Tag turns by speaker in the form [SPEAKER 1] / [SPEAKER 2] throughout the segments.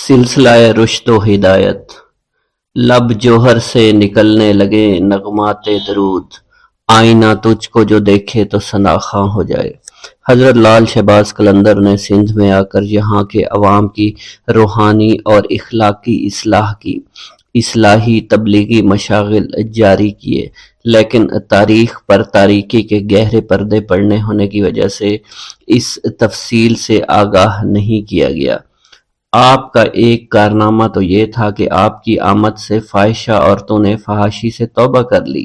[SPEAKER 1] سلسلہ رشد و ہدایت، لب جوہر سے نکلنے لگے نغمات درود، آئینہ تجھ کو جو دیکھے تو ثناخواں ہو جائے۔ حضرت لال شہباز قلندر نے سندھ میں آ کر یہاں کے عوام کی روحانی اور اخلاقی اصلاح کی اصلاحی تبلیغی مشاغل جاری کیے، لیکن تاریخ پر تاریکی کے گہرے پردے پڑنے ہونے کی وجہ سے اس تفصیل سے آگاہ نہیں کیا گیا۔ آپ کا ایک کارنامہ تو یہ تھا کہ آپ کی آمد سے فاحشہ عورتوں نے فحاشی سے توبہ کر لی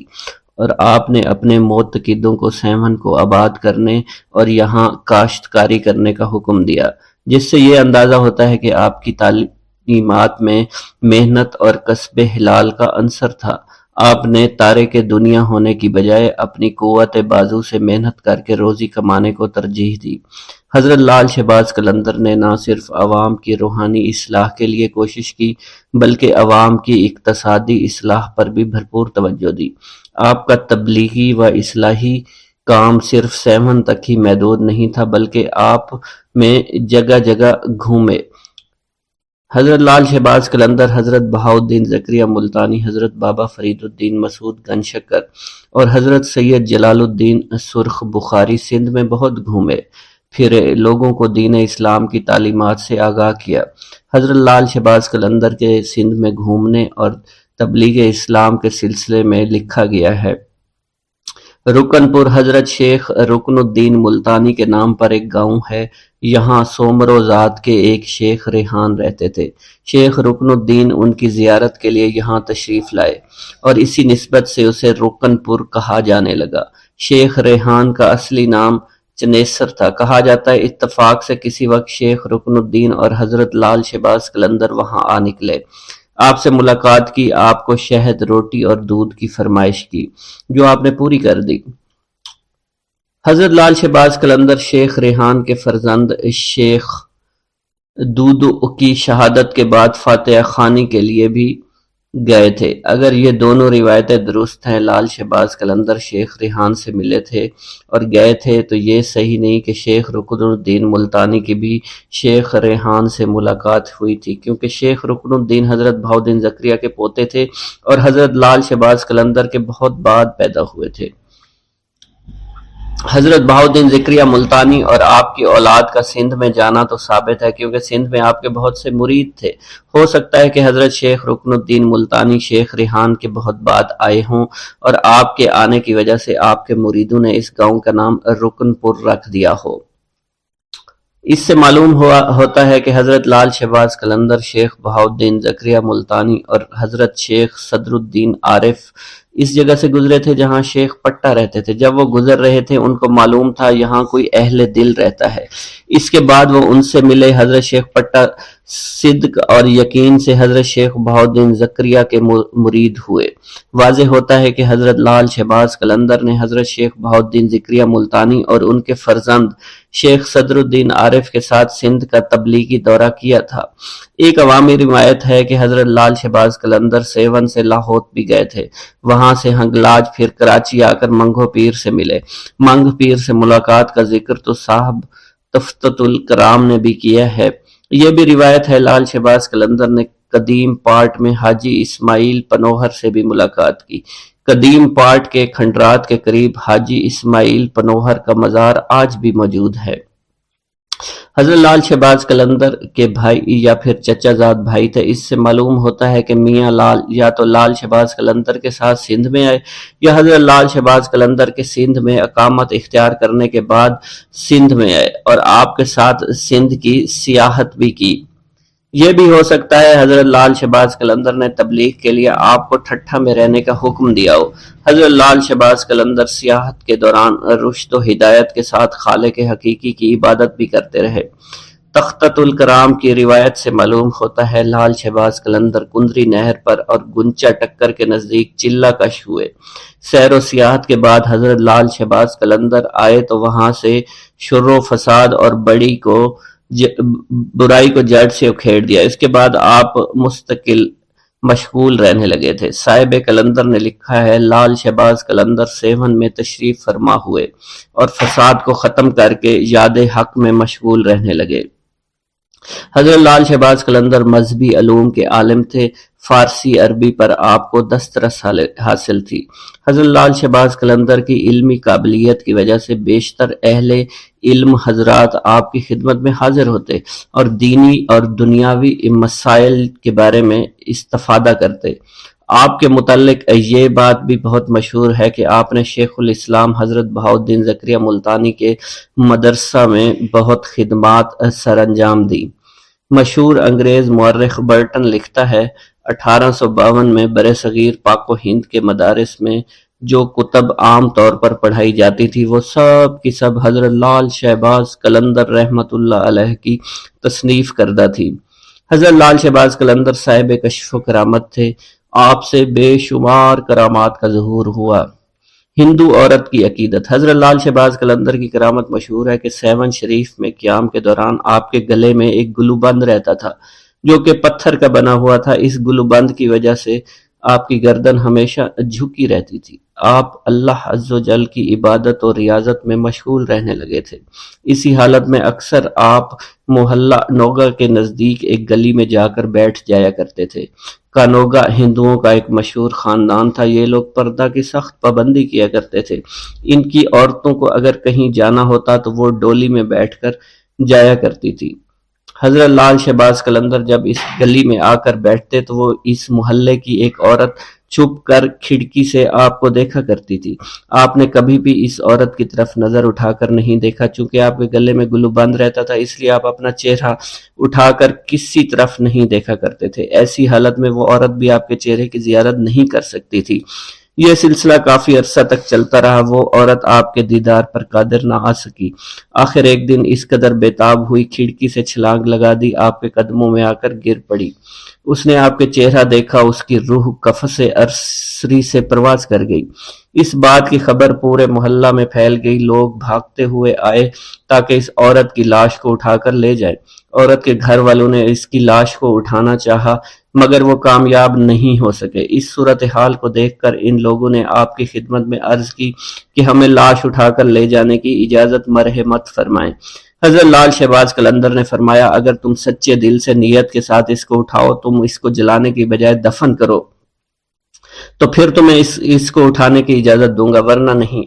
[SPEAKER 1] اور آپ نے اپنے معتقدوں کو سیون کو آباد کرنے اور یہاں کاشتکاری کرنے کا حکم دیا، جس سے یہ اندازہ ہوتا ہے کہ آپ کی تعلیمات میں محنت اور کسب حلال کا عنصر تھا۔ آپ نے تارک دنیا ہونے کی بجائے اپنی قوت بازو سے محنت کر کے روزی کمانے کو ترجیح دی۔ حضرت لال شہباز قلندر نے نہ صرف عوام کی روحانی اصلاح کے لیے کوشش کی بلکہ عوام کی اقتصادی اصلاح پر بھی بھرپور توجہ دی۔ آپ کا تبلیغی و اصلاحی کام صرف سیون تک ہی محدود نہیں تھا بلکہ آپ میں جگہ جگہ گھومے۔ حضرت لال شہباز قلندر حضرت بہاؤالدین زکریا ملتانی، حضرت بابا فرید الدین مسعود گن شکر اور حضرت سید جلال الدین سرخ بخاری سندھ میں بہت گھومے پھرے، لوگوں کو دین اسلام کی تعلیمات سے آگاہ کیا۔ حضرت لال شہباز قلندر کے سندھ میں گھومنے اور تبلیغ اسلام کے سلسلے میں لکھا گیا ہے۔ رکن پور حضرت شیخ رکن الدین ملتانی کے نام پر ایک گاؤں ہے، یہاں سومرو ذات کے ایک شیخ ریحان رہتے تھے۔ شیخ رکن الدین ان کی زیارت کے لیے یہاں تشریف لائے اور اسی نسبت سے اسے رکن پور کہا جانے لگا۔ شیخ ریحان کا اصلی نام چنیسر تھا۔ کہا جاتا ہے اتفاق سے کسی وقت شیخ رکن الدین اور حضرت لال شہباز قلندر وہاں آ نکلے، آپ سے ملاقات کی، آپ کو شہد، روٹی اور دودھ کی فرمائش کی جو آپ نے پوری کر دی۔ حضرت لال شہباز قلندر شیخ ریحان کے فرزند شیخ دودو کی شہادت کے بعد فاتحہ خوانی کے لیے بھی گئے تھے۔ اگر یہ دونوں روایتیں درست ہیں، لال شہباز قلندر شیخ ریحان سے ملے تھے اور گئے تھے، تو یہ صحیح نہیں کہ شیخ رکن الدین ملتانی کی بھی شیخ ریحان سے ملاقات ہوئی تھی، کیونکہ شیخ رکن الدین حضرت بہاؤالدین زکریا کے پوتے تھے اور حضرت لال شہباز قلندر کے بہت بعد پیدا ہوئے تھے۔ حضرت بہاؤالدین زکریا ملتانی اور آپ کی اولاد کا سندھ میں جانا تو ثابت ہے، کیونکہ سندھ میں آپ کے بہت سے مرید تھے۔ ہو سکتا ہے کہ حضرت شیخ رکن الدین ملتانی شیخ ریحان کے بہت بعد آئے ہوں اور آپ کے آنے کی وجہ سے آپ کے مریدوں نے اس گاؤں کا نام رکن پور رکھ دیا ہو۔ اس سے معلوم ہوتا ہے کہ حضرت لال شہباز قلندر شیخ بہاؤالدین زکریا ملتانی اور حضرت شیخ صدر الدین عارف اس جگہ سے گزرے تھے جہاں شیخ پٹا رہتے تھے۔ جب وہ گزر رہے تھے ان کو معلوم تھا یہاں کوئی اہل دل رہتا ہے۔ اس کے بعد وہ ان سے ملے۔ حضرت شیخ پٹا صدق اور یقین سے حضرت شیخ بہاؤالدین زکریا کے مرید ہوئے۔ واضح ہوتا ہے کہ حضرت لال شہباز قلندر نے حضرت شیخ بہاؤالدین زکریا ملتانی اور ان کے فرزند شیخ صدر الدین عارف کے ساتھ سندھ کا تبلیغی دورہ کیا تھا۔ ایک عوامی روایت ہے کہ حضرت لال شہباز قلندر سیون سے لاہور بھی گئے تھے، وہاں سے ہنگلاج، پھر کراچی آ کر منگو پیر سے ملے۔ منگ پیر سے ملاقات کا ذکر تو صاحب تفتۃ الکرام نے بھی کیا ہے۔ یہ بھی روایت ہے لال شہباز قلندر نے قدیم پاٹ میں حاجی اسماعیل پنوہر سے بھی ملاقات کی۔ قدیم پاٹ کے کھنڈرات کے قریب حاجی اسماعیل پنوہر کا مزار آج بھی موجود ہے۔ حضرت لال شہباز قلندر کے بھائی یا پھر چچا زاد بھائی تھے۔ اس سے معلوم ہوتا ہے کہ میاں لال یا تو لال شہباز قلندر کے ساتھ سندھ میں آئے یا حضرت لال شہباز قلندر کے سندھ میں اقامت اختیار کرنے کے بعد سندھ میں آئے اور آپ کے ساتھ سندھ کی سیاحت بھی کی۔ یہ بھی ہو سکتا ہے حضرت لال شہباز قلندر نے تبلیغ کے لیے آپ کو ٹھٹھا میں رہنے کا حکم دیا ہو۔ حضرت لال شہباز قلندر سیاحت کے دوران رشد و ہدایت کے ساتھ خالق حقیقی کی عبادت بھی کرتے رہے۔ تفتۃ الکرام کی روایت سے معلوم ہوتا ہے لال شہباز قلندر کندری نہر پر اور گنچا ٹکر کے نزدیک چلہ کش ہوئے۔ سیر و سیاحت کے بعد حضرت لال شہباز قلندر آئے تو وہاں سے شر و فساد اور برائی کو جڑ سے اکھیڑ دیا۔ اس کے بعد آپ مستقل مشغول رہنے لگے تھے۔ صاحب قلندر نے لکھا ہے لال شہباز قلندر سیون میں تشریف فرما ہوئے اور فساد کو ختم کر کے یاد حق میں مشغول رہنے لگے۔ حضرت لال شہباز قلندر مذہبی علوم کے عالم تھے، فارسی عربی پر آپ کو دسترس حاصل تھی۔ حضرت لال شہباز قلندر کی علمی قابلیت کی وجہ سے بیشتر اہل علم حضرات آپ کی خدمت میں حاضر ہوتے اور دینی اور دنیاوی مسائل کے بارے میں استفادہ کرتے۔ آپ کے متعلق یہ بات بھی بہت مشہور ہے کہ آپ نے شیخ الاسلام حضرت بہاؤالدین زکریا ملتانی کے مدرسہ میں بہت خدمات سر انجام دی۔ مشہور انگریز مورخ برٹن لکھتا ہے 1852 میں برصغیر پاک و ہند کے مدارس میں جو کتب عام طور پر پڑھائی جاتی تھی وہ سب کی سب حضرت لال شہباز قلندر رحمۃ اللہ علیہ کی تصنیف کردہ تھی۔ حضرت لال شہباز قلندر صاحب کشف و کرامت تھے، آپ سے بے شمار کرامات کا ظہور ہوا۔ ہندو عورت کی عقیدت۔ حضرت لال شہباز قلندر کی کرامت مشہور ہے کہ سیون شریف میں قیام کے دوران آپ کے گلے میں ایک گلوبند رہتا تھا جو کہ پتھر کا بنا ہوا تھا۔ اس گلوبند کی وجہ سے آپ کی گردن ہمیشہ جھکی رہتی تھی۔ آپ اللہ عز و جل کی عبادت اور ریاضت میں مشغول رہنے لگے تھے۔ اسی حالت میں اکثر آپ محلہ نوگا کے نزدیک ایک گلی میں جا کر بیٹھ جایا کرتے تھے۔ کانوگا ہندوؤں کا ایک مشہور خاندان تھا۔ یہ لوگ پردہ کی سخت پابندی کیا کرتے تھے۔ ان کی عورتوں کو اگر کہیں جانا ہوتا تو وہ ڈولی میں بیٹھ کر جایا کرتی تھی۔ حضرت لال شہباز قلندر جب اس گلی میں آ کر بیٹھتے تو وہ اس محلے کی ایک عورت چھپ کر کھڑکی سے آپ کو دیکھا کرتی تھی۔ آپ نے کبھی بھی اس عورت کی طرف نظر اٹھا کر نہیں دیکھا، چونکہ آپ کے گلے میں گلو بند رہتا تھا، اس لیے آپ اپنا چہرہ اٹھا کر کسی طرف نہیں دیکھا کرتے تھے۔ ایسی حالت میں وہ عورت بھی آپ کے چہرے کی زیارت نہیں کر سکتی تھی۔ یہ سلسلہ کافی عرصہ تک چلتا رہا۔ وہ عورت آپ کے دیدار پر قادر نہ آ سکی۔ آخر ایک دن اس قدر بےتاب ہوئی، کھڑکی سے چھلانگ لگا دی، آپ کے قدموں میں آ کر گر پڑی۔ اس نے آپ کے چہرہ دیکھا، اس کی روح قفس ارسری سے پرواز کر گئی۔ اس بات کی خبر پورے محلہ میں پھیل گئی۔ لوگ بھاگتے ہوئے آئے تاکہ اس عورت کی لاش کو اٹھا کر لے جائیں۔ عورت کے گھر والوں نے اس کی لاش کو اٹھانا چاہا مگر وہ کامیاب نہیں ہو سکے۔ اس صورتحال کو دیکھ کر ان لوگوں نے آپ کی خدمت میں عرض کی کہ ہمیں لاش اٹھا کر لے جانے کی اجازت مرحمت فرمائیں۔ حضرت لال شہباز قلندر نے فرمایا اگر تم سچے دل سے نیت کے ساتھ اس کو اٹھاؤ، تم اس کو جلانے کی بجائے دفن کرو تو پھر تمہیں اس کو اٹھانے کی اجازت دوں گا، ورنہ نہیں۔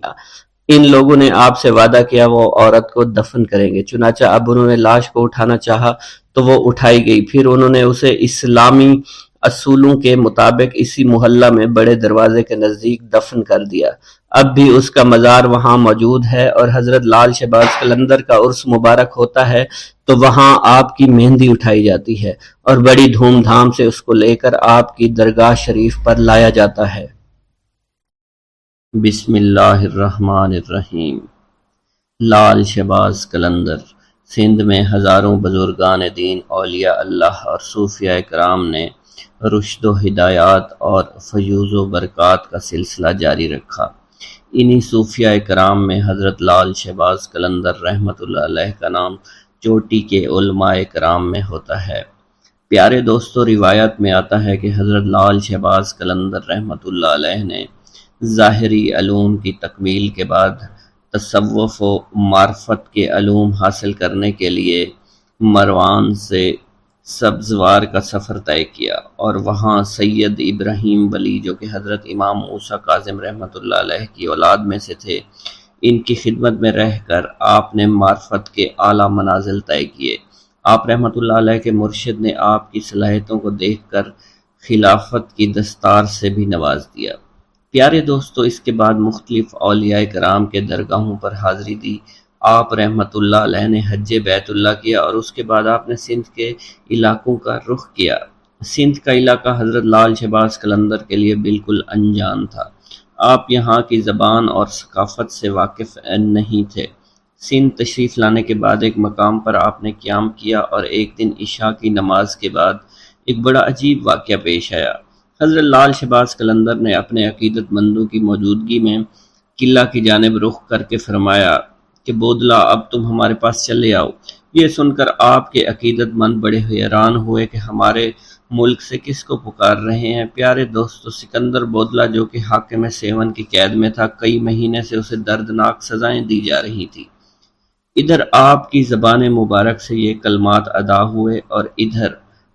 [SPEAKER 1] ان لوگوں نے آپ سے وعدہ کیا وہ عورت کو دفن کریں گے۔ چنانچہ اب انہوں نے لاش کو اٹھانا چاہا تو وہ اٹھائی گئی۔ پھر انہوں نے اسے اسلامی اصولوں کے مطابق اسی محلہ میں بڑے دروازے کے نزدیک دفن کر دیا۔ اب بھی اس کا مزار وہاں موجود ہے اور حضرت لال شہباز قلندر کا عرس مبارک ہوتا ہے تو وہاں آپ کی مہندی اٹھائی جاتی ہے اور بڑی دھوم دھام سے اس کو لے کر آپ کی درگاہ شریف پر لایا جاتا ہے۔ بسم اللہ الرحمن الرحیم۔ لال شہباز قلندر۔ سندھ میں ہزاروں بزرگان دین، اولیاء اللہ اور صوفیاء کرام نے رشد و ہدایات اور فیوز و برکات کا سلسلہ جاری رکھا۔ انہی صوفیاء کرام میں حضرت لال شہباز قلندر رحمۃ اللہ علیہ کا نام چوٹی کے علماء کرام میں ہوتا ہے۔ پیارے دوستو، روایت میں آتا ہے کہ حضرت لال شہباز قلندر رحمۃ اللہ علیہ نے ظاہری علوم کی تکمیل کے بعد تصوف و معرفت کے علوم حاصل کرنے کے لیے مروان سے سبزوار کا سفر طے کیا اور وہاں سید ابراہیم ولی جو کہ حضرت امام موسیٰ کاظم رحمۃ اللہ علیہ کی اولاد میں سے تھے، ان کی خدمت میں رہ کر آپ نے معرفت کے اعلیٰ منازل طے کیے۔ آپ رحمۃ اللہ علیہ کے مرشد نے آپ کی صلاحیتوں کو دیکھ کر خلافت کی دستار سے بھی نواز دیا۔ پیارے دوستو، اس کے بعد مختلف اولیاء کرام کے درگاہوں پر حاضری دی۔ آپ رحمۃ اللہ علیہ نے حج بیت اللہ کیا اور اس کے بعد آپ نے سندھ کے علاقوں کا رخ کیا۔ سندھ کا علاقہ حضرت لال شہباز قلندر کے لیے بالکل انجان تھا۔ آپ یہاں کی زبان اور ثقافت سے واقف نہیں تھے۔ سندھ تشریف لانے کے بعد ایک مقام پر آپ نے قیام کیا اور ایک دن عشاء کی نماز کے بعد ایک بڑا عجیب واقعہ پیش آیا۔ حضرت لال شہباز قلندر نے اپنے عقیدت مندوں کی موجودگی میں قلعہ کی جانب رخ کر کے فرمایا کہ بودلا اب تم ہمارے پاس چلے آؤ۔ یہ سن کر آپ کے عقیدت مند بڑے حیران ہوئے کہ ہمارے ملک سے کس کو پکار رہے ہیں۔ پیارے دوستو، سکندر بودلا جو کہ حاکم سیون کی قید میں تھا، کئی مہینے سے اسے دردناک سزائیں دی جا رہی تھی۔ ادھر آپ کی زبان مبارک سے یہ کلمات ادا ہوئے اور ادھر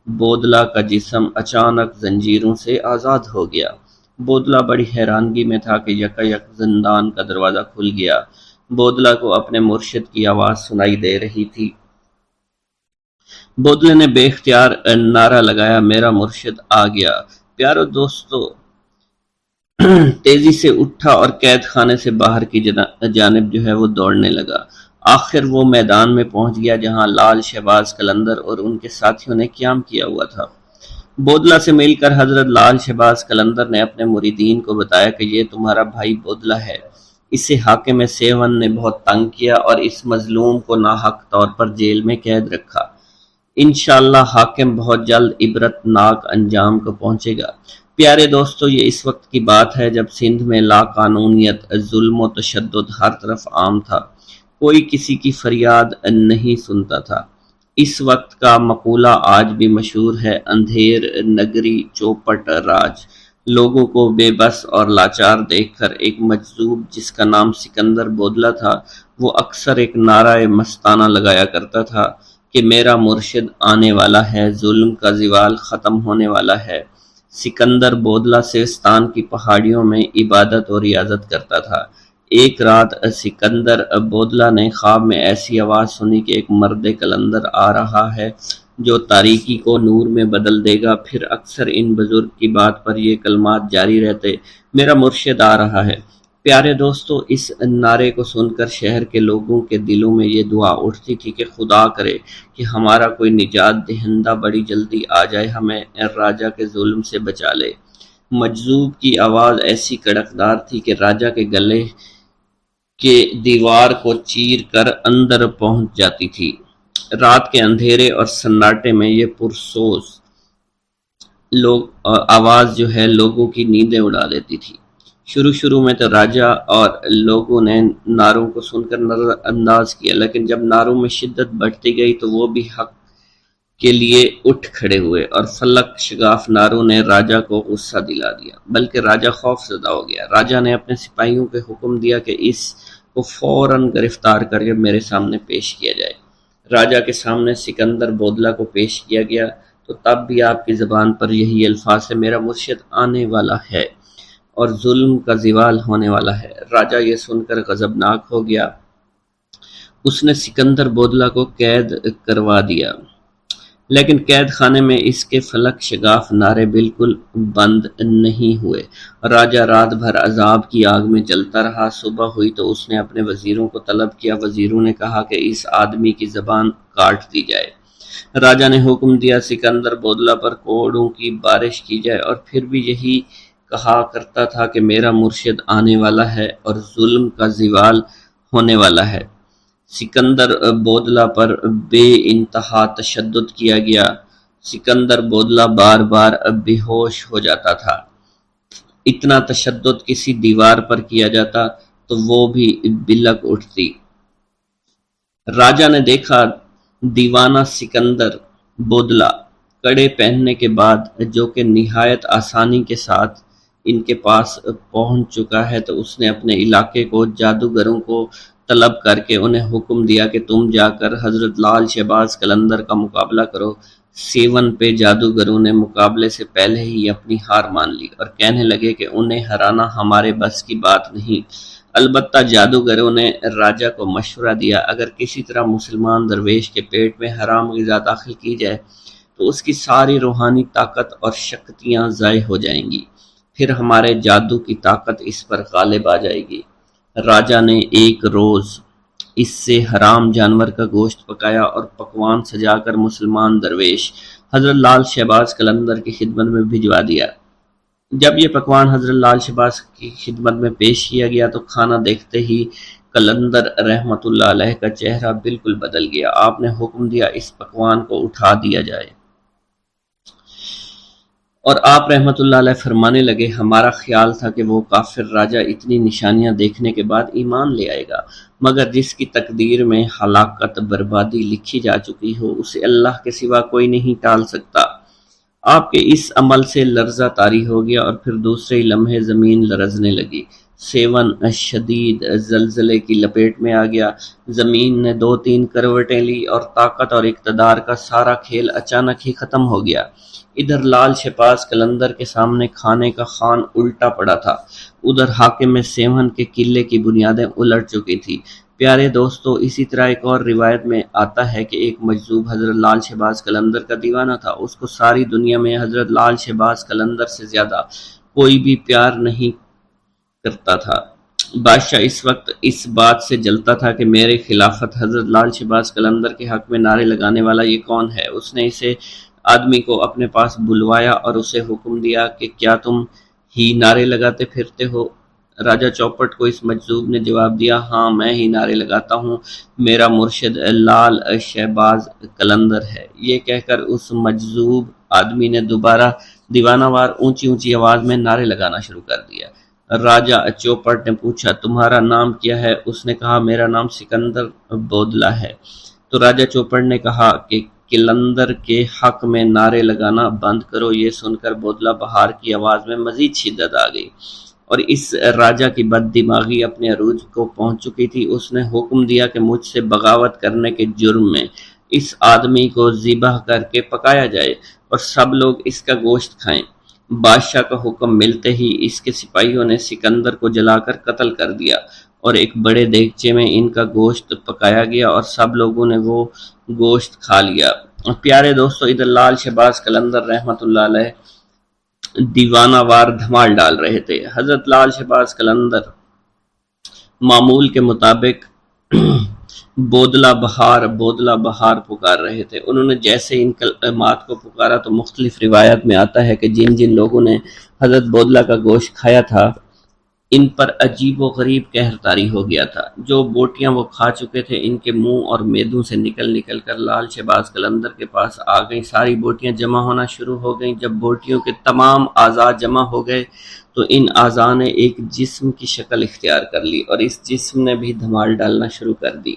[SPEAKER 1] بودلہ کا جسم اچانک زنجیروں سے آزاد ہو گیا۔ بودلہ بڑی حیرانگی میں تھا کہ یکایک زندان کا دروازہ کھل گیا۔ بودلہ کو اپنے مرشد کی آواز سنائی دے رہی تھی۔ بودلے نے بے اختیار نعرہ لگایا، میرا مرشد آ گیا۔ پیارو دوستو تیزی سے اٹھا اور قید خانے سے باہر کی جانب جو ہے وہ دوڑنے لگا۔ آخر وہ میدان میں پہنچ گیا جہاں لال شہباز قلندر اور ان کے ساتھیوں نے قیام کیا ہوا تھا۔ بودلہ سے مل کر حضرت لال شہباز قلندر نے اپنے مریدین کو بتایا کہ یہ تمہارا بھائی بودلہ ہے۔ اسے حاکم سیون نے بہت تنگ کیا اور اس مظلوم کو ناحق طور پر جیل میں قید رکھا۔ انشاءاللہ حاکم بہت جلد عبرت ناک انجام کو پہنچے گا۔ پیارے دوستو یہ اس وقت کی بات ہے جب سندھ میں لا قانونیت، ظلم و تشدد ہر طرف عام تھا۔ کوئی کسی کی فریاد نہیں سنتا تھا۔ اس وقت کا مقولہ آج بھی مشہور ہے، اندھیر نگری چوپٹ راج۔ لوگوں کو بے بس اور لاچار دیکھ کر ایک مجذوب جس کا نام سکندر بودلہ تھا، وہ اکثر ایک نعرہ مستانہ لگایا کرتا تھا کہ میرا مرشد آنے والا ہے، ظلم کا زوال ختم ہونے والا ہے۔ سکندر بودلہ سیستان کی پہاڑیوں میں عبادت اور ریاضت کرتا تھا۔ ایک رات سکندر بودلہ نے خواب میں ایسی آواز سنی کہ ایک مرد قلندر آ رہا ہے جو تاریکی کو نور میں بدل دے گا۔ پھر اکثر ان بزرگ کی بات پر یہ کلمات جاری رہتے، میرا مرشد آ رہا ہے۔ پیارے دوستو اس نعرے کو سن کر شہر کے لوگوں کے دلوں میں یہ دعا اٹھتی تھی کہ خدا کرے کہ ہمارا کوئی نجات دہندہ بڑی جلدی آ جائے، ہمیں راجہ کے ظلم سے بچا لے۔ مجذوب کی آواز ایسی کڑکدار تھی کہ راجہ کے گلے کے دیوار کو چیر کر اندر پہنچ جاتی تھی۔ رات کے اندھیرے اور سناٹے میں یہ پرسوز آواز جو ہے لوگوں کی نیندیں اڑا دیتی تھی۔ شروع میں تو راجہ اور لوگوں نے نعروں کو سن کر نظر انداز کیا، لیکن جب نعروں میں شدت بڑھتی گئی تو وہ بھی حق کے لیے اٹھ کھڑے ہوئے اور فلک شگاف نعروں نے راجہ کو غصہ دلا دیا، بلکہ راجہ خوف زدہ ہو گیا۔ راجہ نے اپنے سپاہیوں کو حکم دیا کہ اس کو فوراً گرفتار کر کے میرے سامنے پیش کیا جائے۔ راجہ کے سامنے سکندر بودلہ کو پیش کیا گیا تو تب بھی آپ کی زبان پر یہی الفاظ سے میرا مرشد آنے والا ہے اور ظلم کا زوال ہونے والا ہے۔ راجہ یہ سن کر غضبناک ہو گیا۔ اس نے سکندر بودلہ کو قید کروا دیا، لیکن قید خانے میں اس کے فلک شگاف نعرے بالکل بند نہیں ہوئے۔ راجہ رات بھر عذاب کی آگ میں جلتا رہا۔ صبح ہوئی تو اس نے اپنے وزیروں کو طلب کیا۔ وزیروں نے کہا کہ اس آدمی کی زبان کاٹ دی جائے۔ راجہ نے حکم دیا سکندر بودلہ پر کوڑوں کی بارش کی جائے، اور پھر بھی یہی کہا کرتا تھا کہ میرا مرشد آنے والا ہے اور ظلم کا زوال ہونے والا ہے۔ سکندر بودلہ پر بے انتہا تشدد کیا گیا۔ سکندر بودلہ بار بار بے ہوش ہو جاتا تھا۔ اتنا تشدد کسی دیوار پر کیا جاتا تو وہ بھی بلک اٹھتی۔ راجہ نے دیکھا دیوانہ سکندر بودلہ کڑے پہننے کے بعد جو کہ نہایت آسانی کے ساتھ ان کے پاس پہنچ چکا ہے، تو اس نے اپنے علاقے کو جادوگروں کو طلب کر کے انہیں حکم دیا کہ تم جا کر حضرت لال شہباز قلندر کا مقابلہ کرو۔ سیون پہ جادوگروں نے مقابلے سے پہلے ہی اپنی ہار مان لی اور کہنے لگے کہ انہیں ہرانا ہمارے بس کی بات نہیں۔ البتہ جادوگروں نے راجہ کو مشورہ دیا، اگر کسی طرح مسلمان درویش کے پیٹ میں حرام غذا داخل کی جائے تو اس کی ساری روحانی طاقت اور شکتیاں ضائع ہو جائیں گی، پھر ہمارے جادو کی طاقت اس پر غالب آ جائے گی۔ راجہ نے ایک روز اس سے حرام جانور کا گوشت پکایا اور پکوان سجا کر مسلمان درویش حضرت لال شہباز قلندر کی خدمت میں بھجوا دیا۔ جب یہ پکوان حضرت لال شہباز کی خدمت میں پیش کیا گیا تو کھانا دیکھتے ہی قلندر رحمت اللہ علیہ کا چہرہ بالکل بدل گیا۔ آپ نے حکم دیا اس پکوان کو اٹھا دیا جائے، اور آپ رحمت اللہ علیہ فرمانے لگے، ہمارا خیال تھا کہ وہ کافر راجہ اتنی نشانیاں دیکھنے کے بعد ایمان لے آئے گا، مگر جس کی تقدیر میں ہلاکت بربادی لکھی جا چکی ہو اسے اللہ کے سوا کوئی نہیں ٹال سکتا۔ آپ کے اس عمل سے لرزہ طاری ہو گیا اور پھر دوسرے لمحے زمین لرزنے لگی۔ سیون شدید زلزلے کی لپیٹ میں آ گیا۔ زمین نے 2-3 کروٹیں لی اور طاقت اور اقتدار کا سارا کھیل اچانک ہی ختم ہو گیا۔ ادھر لال شہباز قلندر کے سامنے کھانے کا خوان الٹا پڑا تھا، ادھر حاکم سیون کے قلعے کی بنیادیں الٹ چکی تھی۔ پیارے دوستو، اسی طرح ایک اور روایت میں آتا ہے کہ ایک مجذوب حضرت لال شہباز قلندر کا دیوانہ تھا۔ اس کو ساری دنیا میں حضرت لال شہباز قلندر سے زیادہ کوئی بھی پیار نہیں کرتا تھا۔ بادشاہ اس وقت اس بات سے جلتا تھا کہ میرے خلافت حضرت لال شہباز قلندر کے حق میں نعرے لگانے والا یہ کون ہے؟ اس نے اسے آدمی کو اپنے پاس بلوایا اور اسے حکم دیا کہ کیا تم ہی نعرے لگاتے پھرتے ہو؟ راجہ چوپٹ کو اس مجذوب نے جواب دیا، ہاں میں ہی نعرے لگاتا ہوں، میرا مرشد لال شہباز قلندر ہے۔ یہ کہہ کر اس مجذوب آدمی نے دوبارہ دیوانہ وار اونچی اونچی آواز میں نعرے لگانا شروع کر دیا۔ راجہ چوپٹ نے پوچھا، تمہارا نام کیا ہے؟ اس نے کہا، میرا نام سکندر بودلہ ہے۔ تو راجہ چوپٹ نے کہا کہ قلندر کے حق میں نعرے لگانا بند کرو۔ یہ سن کر بودلہ بہار کی آواز میں مزید شدت آ گئی اور اس راجہ کی بد دماغی اپنے عروج کو پہنچ چکی تھی۔ اس نے حکم دیا کہ مجھ سے بغاوت کرنے کے جرم میں اس آدمی کو ذبح کر کے پکایا جائے اور سب لوگ اس کا گوشت کھائیں۔ بادشاہ کا حکم ملتے ہی اس کے سپاہیوں نے سکندر کو جلا کر قتل کر دیا اور ایک بڑے دیگچے میں ان کا گوشت پکایا گیا اور سب لوگوں نے وہ گوشت کھا لیا۔ پیارے دوستو، ادھر لال شہباز قلندر رحمۃ اللہ علیہ دیوانہ وار دھمال ڈال رہے تھے۔ حضرت لال شہباز قلندر معمول کے مطابق بودلہ بہار پکار رہے تھے۔ انہوں نے جیسے ان کلمات کو پکارا تو مختلف روایات میں آتا ہے کہ جن جن لوگوں نے حضرت بودلہ کا گوشت کھایا تھا ان پر عجیب و غریب قہر طاری ہو گیا تھا۔ جو بوٹیاں وہ کھا چکے تھے ان کے منہ اور میدوں سے نکل کر لال شہباز قلندر کے پاس آ گئیں۔ ساری بوٹیاں جمع ہونا شروع ہو گئیں۔ جب بوٹیوں کے تمام اعضاء جمع ہو گئے تو ان اعضاء نے ایک جسم کی شکل اختیار کر لی اور اس جسم نے بھی دھمال ڈالنا شروع کر دی۔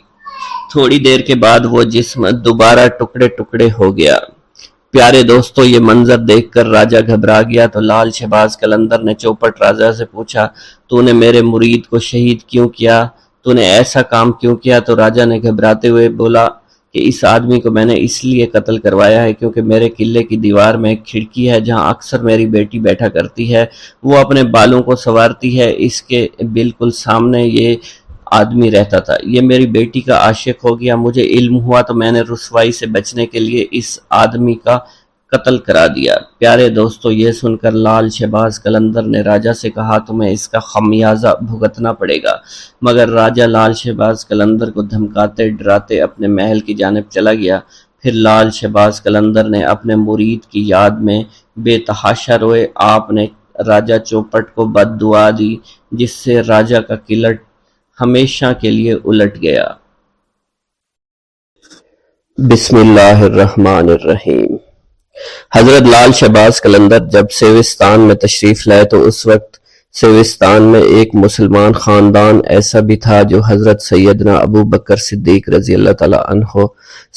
[SPEAKER 1] تھوڑی دیر کے بعد وہ جسم دوبارہ ٹکڑے ٹکڑے ہو گیا۔ پیارے دوستو، یہ منظر دیکھ کر راجہ گھبرا گیا تو لال شہباز قلندر نے چوپٹ راجہ سے پوچھا، تو نے میرے مرید کو شہید کیوں کیا؟ تو نے ایسا کام کیوں کیا؟ تو راجہ نے گھبراتے ہوئے بولا کہ اس آدمی کو میں نے اس لیے قتل کروایا ہے کیونکہ میرے قلعے کی دیوار میں ایک کھڑکی ہے جہاں اکثر میری بیٹی بیٹھا کرتی ہے، وہ اپنے بالوں کو سنوارتی ہے، اس کے بالکل سامنے یہ آدمی رہتا تھا۔ یہ میری بیٹی کا عاشق ہو گیا، مجھے علم ہوا تو میں نے رسوائی سے بچنے کے لیے اس آدمی کا قتل کرا دیا۔ پیارے دوستو، یہ سن کر لال شہباز قلندر نے راجہ سے کہا، تمہیں اس کا خمیازہ بھگتنا پڑے گا۔ مگر راجہ لال شہباز قلندر کو دھمکاتے ڈراتے اپنے محل کی جانب چلا گیا۔ پھر لال شہباز قلندر نے اپنے مرید کی یاد میں بے تحاشا روئے۔ آپ نے راجہ چوپٹ کو بد دعا دی جس سے راجہ کا قلعہ ہمیشہ کے لیے الٹ گیا۔ بسم اللہ الرحمن الرحیم۔ حضرت لال شہباز قلندر جب سیوستان میں تشریف لائے تو اس وقت سیوستان میں ایک مسلمان خاندان ایسا بھی تھا جو حضرت سیدنا ابو بکر صدیق رضی اللہ تعالیٰ عنہ،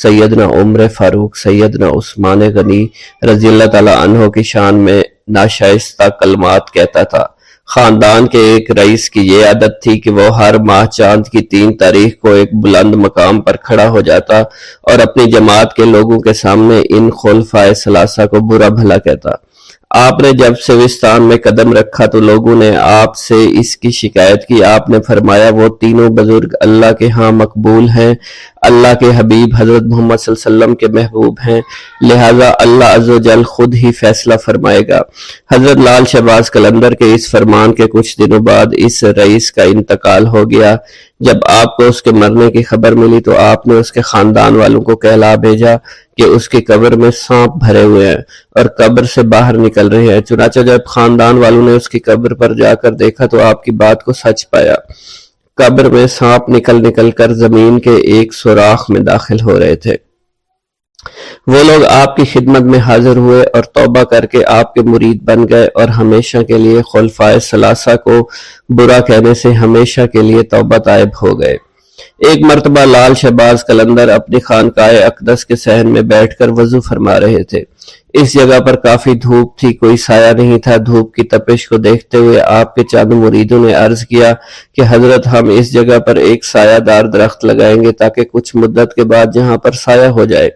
[SPEAKER 1] سیدنا عمر فاروق، سیدنا عثمان غنی رضی اللہ تعالیٰ عنہ کی شان میں ناشائستہ کلمات کہتا تھا۔ خاندان کے ایک رئیس کی یہ عادت تھی کہ وہ ہر ماہ چاند کی 3 تاریخ کو ایک بلند مقام پر کھڑا ہو جاتا اور اپنی جماعت کے لوگوں کے سامنے ان خلفائے ثلاثہ کو برا بھلا کہتا۔ آپ نے جب سیوستان میں قدم رکھا تو لوگوں نے آپ سے اس کی شکایت کی۔ آپ نے فرمایا، وہ تینوں بزرگ اللہ کے ہاں مقبول ہیں، اللہ کے حبیب حضرت محمد صلی اللہ علیہ وسلم کے محبوب ہیں، لہٰذا اللہ عز و جل خود ہی فیصلہ فرمائے گا۔ حضرت لال شہباز قلندر کے اس فرمان کے کچھ دنوں بعد اس رئیس کا انتقال ہو گیا۔ جب آپ کو اس کے مرنے کی خبر ملی تو آپ نے اس کے خاندان والوں کو کہلا بھیجا کہ اس کی قبر میں سانپ بھرے ہوئے ہیں اور قبر سے باہر نکل رہے ہیں۔ چنانچہ جب خاندان والوں نے اس کی قبر پر جا کر دیکھا تو آپ کی بات کو سچ پایا۔ قبر میں سانپ نکل کر زمین کے ایک سوراخ میں داخل ہو رہے تھے۔ وہ لوگ آپ کی خدمت میں حاضر ہوئے اور توبہ کر کے آپ کے مرید بن گئے اور ہمیشہ کے لیے خلفائے ثلاثہ کو برا کہنے سے ہمیشہ کے لیے توبہ طائب ہو گئے۔ ایک مرتبہ لال شہباز قلندر اپنی خانقاہ اقدس کے صحن میں بیٹھ کر وضو فرما رہے تھے۔ اس جگہ پر کافی دھوپ تھی، کوئی سایہ نہیں تھا۔ دھوپ کی تپش کو دیکھتے ہوئے آپ کے چند مریدوں نے عرض کیا کہ حضرت ہم اس جگہ پر ایک سایہ دار درخت لگائیں گے تاکہ کچھ مدت کے بعد یہاں پر سایہ ہو جائے،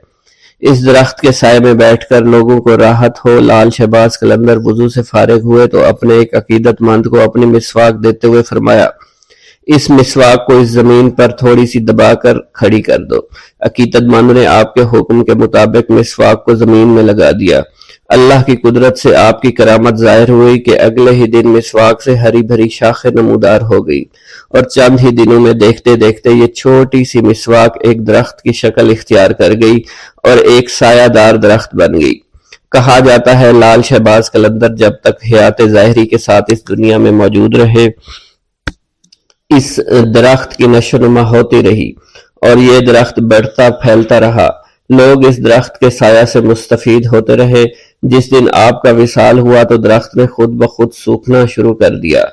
[SPEAKER 1] اس درخت کے سائے میں بیٹھ کر لوگوں کو راحت ہو۔ لال شہباز قلندر وضو سے فارغ ہوئے تو اپنے ایک عقیدت مند کو اپنی مسواک دیتے ہوئے فرمایا، اس مسواک کو اس زمین پر تھوڑی سی دبا کر کھڑی کر دو۔ عقیدت مند نے آپ کے حکم کے مطابق مسواک کو زمین میں لگا دیا۔ اللہ کی قدرت سے آپ کی کرامت ظاہر ہوئی کہ اگلے ہی دن مسواک سے ہری بھری شاخیں نمودار ہو گئی اور چند ہی دنوں میں دیکھتے دیکھتے یہ چھوٹی سی مسواک ایک درخت کی شکل اختیار کر گئی اور ایک سایہ دار درخت بن گئی۔ کہا جاتا ہے لال شہباز قلندر جب تک حیات ظاہری کے ساتھ اس دنیا میں موجود رہے، اس درخت کی نشو و نما ہوتی رہی اور یہ درخت بڑھتا پھیلتا رہا۔ لوگ اس درخت کے سایہ سے مستفید ہوتے رہے۔ جس دن آپ کا وصال ہوا تو درخت نے خود بخود سوکھنا شروع کر دیا۔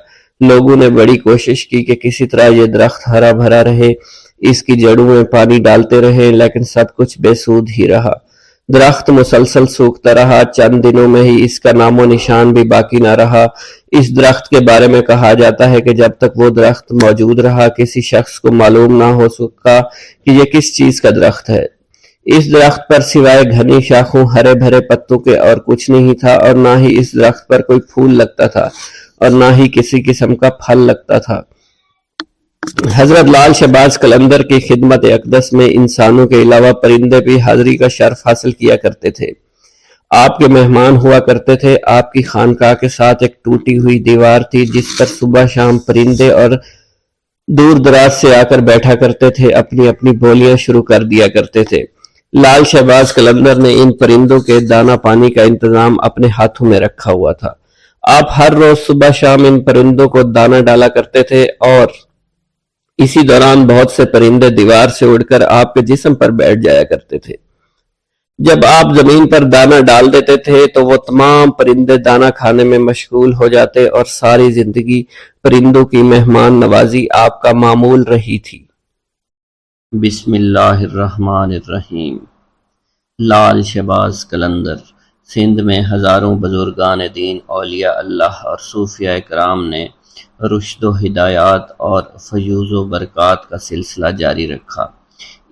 [SPEAKER 1] لوگوں نے بڑی کوشش کی کہ کسی طرح یہ درخت ہرا بھرا رہے، اس کی جڑوں میں پانی ڈالتے رہے، لیکن سب کچھ بے سود ہی رہا۔ درخت مسلسل سوکھتا رہا، چند دنوں میں ہی اس کا نام و نشان بھی باقی نہ رہا۔ اس درخت کے بارے میں کہا جاتا ہے کہ جب تک وہ درخت موجود رہا کسی شخص کو معلوم نہ ہو سکا کہ یہ کس چیز کا درخت ہے۔ اس درخت پر سوائے گھنی شاخوں، ہرے بھرے پتوں کے اور کچھ نہیں تھا، اور نہ ہی اس درخت پر کوئی پھول لگتا تھا اور نہ ہی کسی قسم کا پھل لگتا تھا۔ حضرت لال شہباز قلندر کی خدمت اقدس میں انسانوں کے علاوہ پرندے بھی حاضری کا شرف حاصل کیا کرتے تھے۔ آپ کے مہمان ہوا کرتے تھے۔ آپ کی خانقاہ کے ساتھ ایک ٹوٹی ہوئی دیوار تھی جس پر صبح شام پرندے اور دور دراز سے آ کر بیٹھا کرتے تھے، اپنی اپنی بولیاں شروع کر دیا کرتے تھے۔ لال شہباز قلندر نے ان پرندوں کے دانہ پانی کا انتظام اپنے ہاتھوں میں رکھا ہوا تھا۔ آپ ہر روز صبح شام ان پرندوں کو دانہ ڈالا کرتے تھے اور اسی دوران بہت سے پرندے دیوار سے اڑ کر آپ کے جسم پر بیٹھ جایا کرتے تھے۔ جب آپ زمین پر دانہ ڈال دیتے تھے تو وہ تمام پرندے دانہ کھانے میں مشغول ہو جاتے اور ساری زندگی پرندوں کی مہمان نوازی آپ کا معمول رہی تھی۔ بسم اللہ الرحمن الرحیم۔ لال شہباز قلندر۔ سندھ میں ہزاروں بزرگان دین، اولیاء اللہ اور صوفیاء کرام نے رشد و ہدایات اور فیوز و برکات کا سلسلہ جاری رکھا۔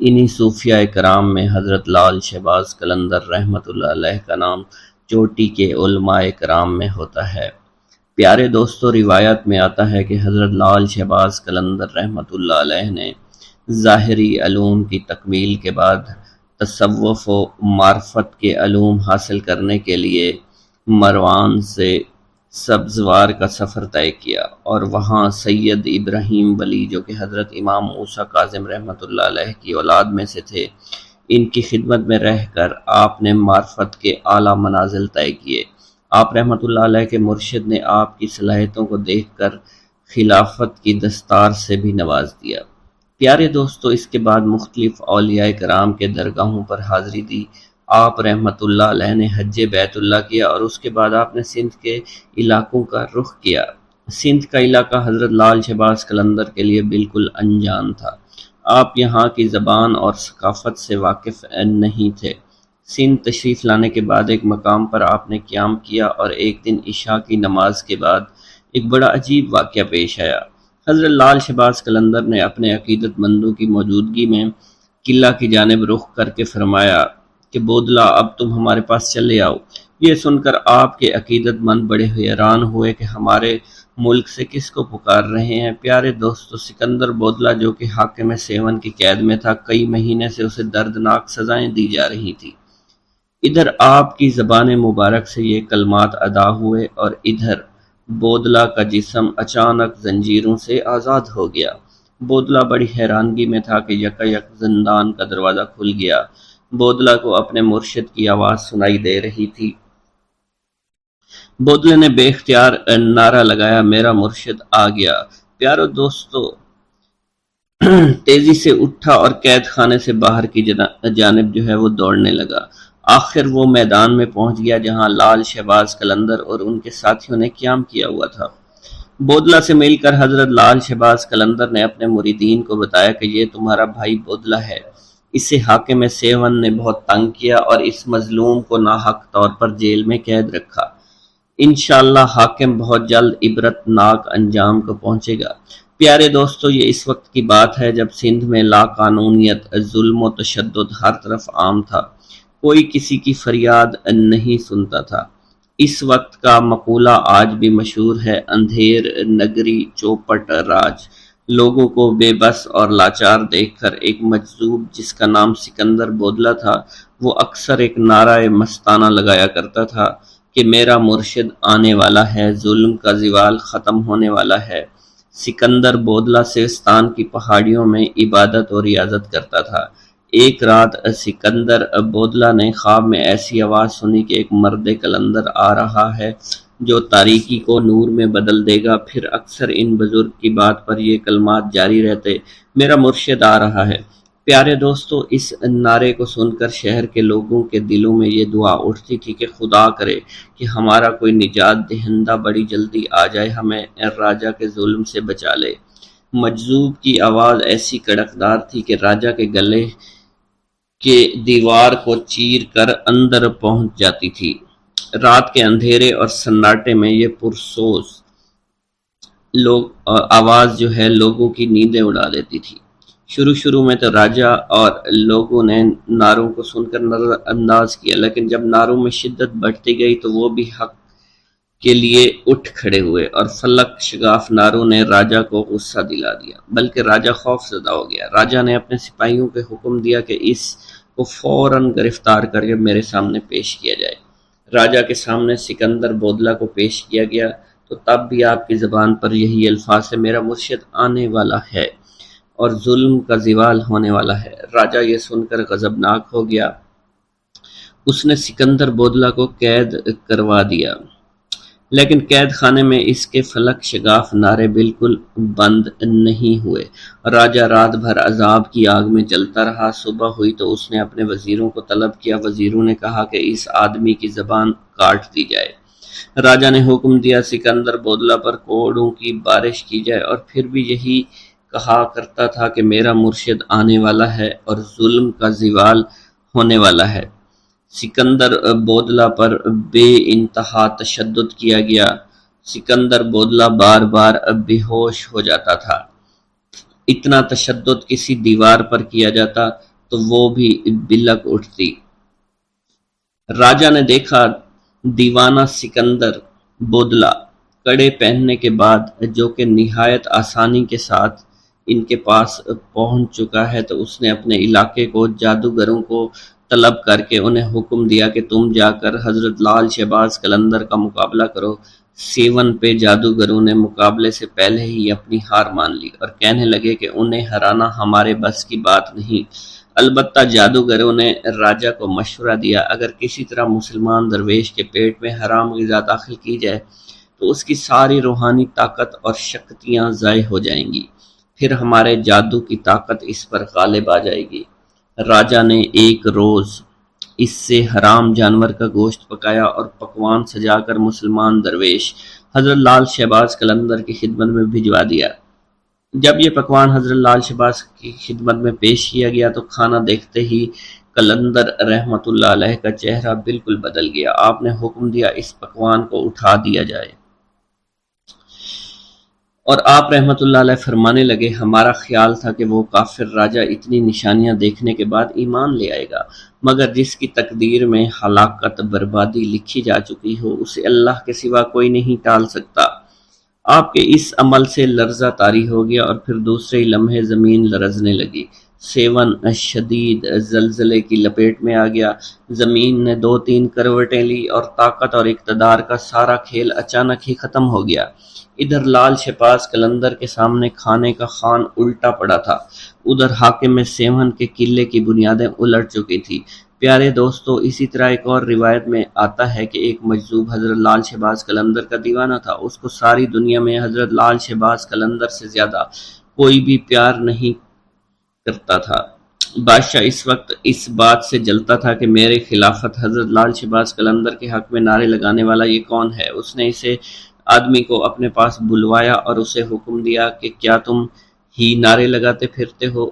[SPEAKER 1] انہی صوفیاء کرام میں حضرت لال شہباز قلندر رحمۃ اللہ علیہ کا نام چوٹی کے علماء کرام میں ہوتا ہے۔ پیارے دوستو، روایت میں آتا ہے کہ حضرت لال شہباز قلندر رحمۃ اللہ علیہ نے ظاہری علوم کی تکمیل کے بعد تصوف و معرفت کے علوم حاصل کرنے کے لیے مروان سے سبزوار کا سفر طے کیا اور وہاں سید ابراہیم ولی جو کہ حضرت امام موسیٰ کاظم رحمۃ اللہ علیہ کی اولاد میں سے تھے، ان کی خدمت میں رہ کر آپ نے معرفت کے اعلیٰ منازل طے کیے۔ آپ رحمۃ اللہ علیہ کے مرشد نے آپ کی صلاحیتوں کو دیکھ کر خلافت کی دستار سے بھی نواز دیا۔ پیارے دوستو، اس کے بعد مختلف اولیاء کرام کے درگاہوں پر حاضری دی۔ آپ رحمت اللہ علیہ نے حج بیت اللہ کیا اور اس کے بعد آپ نے سندھ کے علاقوں کا رخ کیا۔ سندھ کا علاقہ حضرت لال شہباز قلندر کے لیے بالکل انجان تھا۔ آپ یہاں کی زبان اور ثقافت سے واقف نہیں تھے۔ سندھ تشریف لانے کے بعد ایک مقام پر آپ نے قیام کیا اور ایک دن عشاء کی نماز کے بعد ایک بڑا عجیب واقعہ پیش آیا۔ حضرت لال شہباز قلندر نے اپنے عقیدت مندوں کی موجودگی میں قلعہ کی جانب رخ کر کے فرمایا کہ بودلہ، اب تم ہمارے پاس چلے آؤ۔ یہ سن کر آپ کے عقیدت مند بڑے حیران ہوئے کہ ہمارے ملک سے کس کو پکار رہے ہیں۔ پیارے دوستو، سکندر بودلہ جو کہ حاکم سیون کی قید میں تھا، کئی مہینے سے اسے دردناک سزائیں دی جا رہی تھی۔ ادھر آپ کی زبان مبارک سے یہ کلمات ادا ہوئے اور ادھر بودلہ کا جسم اچانک زنجیروں سے آزاد ہو گیا۔ بودلہ بڑی حیرانگی میں تھا کہ یکایک زندان کا دروازہ کھل گیا۔ بودلہ کو اپنے مرشد کی آواز سنائی دے رہی تھی۔ بودلے نے بے اختیار نعرہ لگایا، میرا مرشد آ گیا۔ پیارو دوستو، تیزی سے اٹھا اور قید خانے سے باہر کی جانب جو ہے وہ دوڑنے لگا۔ آخر وہ میدان میں پہنچ گیا جہاں لال شہباز قلندر اور ان کے ساتھیوں نے قیام کیا ہوا تھا۔ بودلہ سے مل کر حضرت لال شہباز قلندر نے اپنے مریدین کو بتایا کہ یہ تمہارا بھائی بودلہ ہے، اسے حاکم سیون نے بہت تنگ کیا اور اس مظلوم کو ناحق طور پر جیل میں قید رکھا۔ انشاءاللہ حاکم بہت جلد عبرت ناک انجام کو پہنچے گا۔ پیارے دوستو، یہ اس وقت کی بات ہے جب سندھ میں لا قانونیت، ظلم و تشدد ہر طرف عام تھا، کوئی کسی کی فریاد نہیں سنتا تھا۔ اس وقت کا مقولہ آج بھی مشہور ہے، اندھیر نگری چوپٹ راج۔ لوگوں کو بے بس اور لاچار دیکھ کر ایک مجذوب جس کا نام سکندر بودلہ تھا، وہ اکثر ایک نعرہ مستانہ لگایا کرتا تھا کہ میرا مرشد آنے والا ہے، ظلم کا زوال ختم ہونے والا ہے۔ سکندر بودلہ سیستان کی پہاڑیوں میں عبادت اور ریاضت کرتا تھا۔ ایک رات سکندر بودلہ نے خواب میں ایسی آواز سنی کہ ایک مرد قلندر آ رہا ہے جو تاریکی کو نور میں بدل دے گا۔ پھر اکثر ان بزرگ کی بات پر یہ کلمات جاری رہتے، میرا مرشد آ رہا ہے۔ پیارے دوستو، اس نعرے کو سن کر شہر کے لوگوں کے دلوں میں یہ دعا اٹھتی تھی کہ خدا کرے کہ ہمارا کوئی نجات دہندہ بڑی جلدی آ جائے، ہمیں راجہ کے ظلم سے بچا لے۔ مجذوب کی آواز ایسی کڑکدار تھی کہ راجہ کے گلے کے دیوار کو چیر کر اندر پہنچ جاتی تھی۔ رات کے اندھیرے اور سناٹے میں یہ پرسوز آواز جو ہے لوگوں کی نیندیں اڑا دیتی تھی۔ شروع میں تو راجہ اور لوگوں نے نعروں کو سن کر نظر انداز کیا، لیکن جب نعروں میں شدت بڑھتی گئی تو وہ بھی حق کے لیے اٹھ کھڑے ہوئے، اور فلک شگاف نعروں نے راجہ کو غصہ دلا دیا، بلکہ راجہ خوف زدہ ہو گیا۔ راجہ نے اپنے سپاہیوں کو حکم دیا کہ اس کو فوراً گرفتار کر کے میرے سامنے پیش کیا جائے۔ راجہ کے سامنے سکندر بودلہ کو پیش کیا گیا تو تب بھی آپ کی زبان پر یہی الفاظ سے میرا مرشد آنے والا ہے اور ظلم کا زوال ہونے والا ہے۔ راجہ یہ سن کر غضبناک ہو گیا۔ اس نے سکندر بودلہ کو قید کروا دیا، لیکن قید خانے میں اس کے فلک شگاف نعرے بالکل بند نہیں ہوئے۔ راجہ رات بھر عذاب کی آگ میں جلتا رہا۔ صبح ہوئی تو اس نے اپنے وزیروں کو طلب کیا۔ وزیروں نے کہا کہ اس آدمی کی زبان کاٹ دی جائے۔ راجہ نے حکم دیا سکندر بودلہ پر کوڑوں کی بارش کی جائے، اور پھر بھی یہی کہا کرتا تھا کہ میرا مرشد آنے والا ہے اور ظلم کا زوال ہونے والا ہے۔ سکندر بودلہ پر بے انتہا تشدد کیا گیا۔ سکندر بودلہ بار بار بے ہوش ہو جاتا تھا۔ اتنا تشدد کسی دیوار پر کیا جاتا تو وہ بھی بلک اٹھتی۔ راجہ نے دیکھا دیوانہ سکندر بودلہ کڑے پہننے کے بعد جو کہ نہایت آسانی کے ساتھ ان کے پاس پہنچ چکا ہے، تو اس نے اپنے علاقے کو جادوگروں کو طلب کر کے انہیں حکم دیا کہ تم جا کر حضرت لال شہباز قلندر کا مقابلہ کرو۔ سیون پہ جادوگروں نے مقابلے سے پہلے ہی اپنی ہار مان لی اور کہنے لگے کہ انہیں ہرانا ہمارے بس کی بات نہیں۔ البتہ جادوگروں نے راجہ کو مشورہ دیا، اگر کسی طرح مسلمان درویش کے پیٹ میں حرام غذا داخل کی جائے تو اس کی ساری روحانی طاقت اور شکتیاں ضائع ہو جائیں گی، پھر ہمارے جادو کی طاقت اس پر غالب آ جائے گی۔ راجہ نے ایک روز اس سے حرام جانور کا گوشت پکایا اور پکوان سجا کر مسلمان درویش حضرت لال شہباز قلندر کی خدمت میں بھجوا دیا۔ جب یہ پکوان حضرت لال شہباز کی خدمت میں پیش کیا گیا تو کھانا دیکھتے ہی قلندر رحمت اللہ علیہ کا چہرہ بالکل بدل گیا۔ آپ نے حکم دیا اس پکوان کو اٹھا دیا جائے، اور آپ رحمت اللہ علیہ فرمانے لگے، ہمارا خیال تھا کہ وہ کافر راجہ اتنی نشانیاں دیکھنے کے بعد ایمان لے آئے گا، مگر جس کی تقدیر میں ہلاکت بربادی لکھی جا چکی ہو اسے اللہ کے سوا کوئی نہیں ٹال سکتا۔ آپ کے اس عمل سے لرزہ طاری ہو گیا اور پھر دوسرے ہی لمحے زمین لرزنے لگی۔ سیون شدید زلزلے کی لپیٹ میں آ گیا۔ زمین نے 2-3 کروٹیں لی اور طاقت اور اقتدار کا سارا کھیل اچانک ہی ختم ہو گیا۔ ادھر لال شہباز قلندر کے سامنے کھانے کا خوان الٹا پڑا تھا، ادھر حاکم سیون کے قلعے کی بنیادیں الٹ چکی تھی۔ پیارے دوستو، اسی طرح ایک اور روایت میں آتا ہے کہ ایک مجذوب حضرت لال شہباز قلندر کا دیوانہ تھا۔ اس کو ساری دنیا میں حضرت لال شہباز قلندر سے زیادہ کوئی بھی پیار نہیں کرتا تھا۔ بادشاہ اس وقت اس بات سے جلتا تھا کہ میرے خلافت حضرت لال شہباز قلندر کے حق میں نعرے لگانے والا یہ کون ہے۔ اس نے اسے آدمی کو اپنے پاس بلوایا اور اسے حکم دیا کہ کیا تم ہی نعرے لگاتے پھرتے ہو؟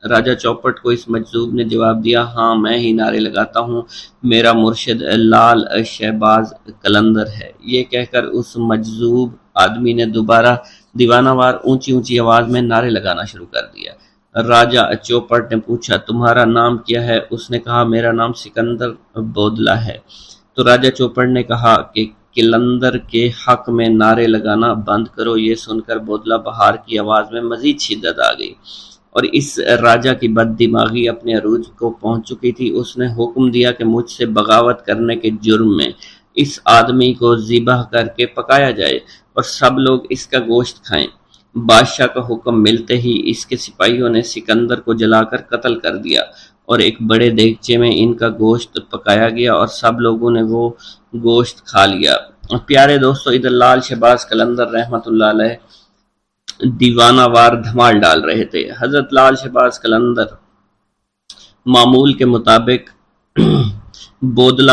[SPEAKER 1] راجہ چوپٹ کو اس مجذوب نے جواب دیا، ہاں میں ہی نعرے لگاتا ہوں، میرا مرشد لال شہباز قلندر ہے۔ یہ کہہ کر اس مجذوب آدمی نے دوبارہ دیوانہ وار اونچی اونچی آواز میں نعرے لگانا شروع کر دیا۔ راجہ چوپٹ نے پوچھا، تمہارا نام کیا ہے؟ اس نے کہا، میرا نام سکندر بودلہ ہے۔ تو راجہ چوپٹ نے کہا کہ قلندر کے حق میں نعرے لگانا بند کرو۔ یہ سن کر بودلہ بہار کی آواز میں مزید شدت آ گئی اور اس راجہ کی بد دماغی اپنے عروج کو پہنچ چکی تھی۔ اس نے حکم دیا کہ مجھ سے بغاوت کرنے کے جرم میں اس آدمی کو ذبح کر کے پکایا جائے اور سب لوگ اس کا گوشت کھائیں۔ بادشاہ کا حکم ملتے ہی اس کے سپاہیوں نے سکندر کو جلا کر قتل کر دیا اور ایک بڑے دیگچے میں ان کا گوشت پکایا گیا اور سب لوگوں نے وہ گوشت کھا لیا۔ پیارے دوستو، ادھر لال شہباز قلندر رحمۃ اللہ علیہ دیوانہ وار دھمال ڈال رہے تھے۔ حضرت لال شہباز قلندر معمول کے مطابق بودلہ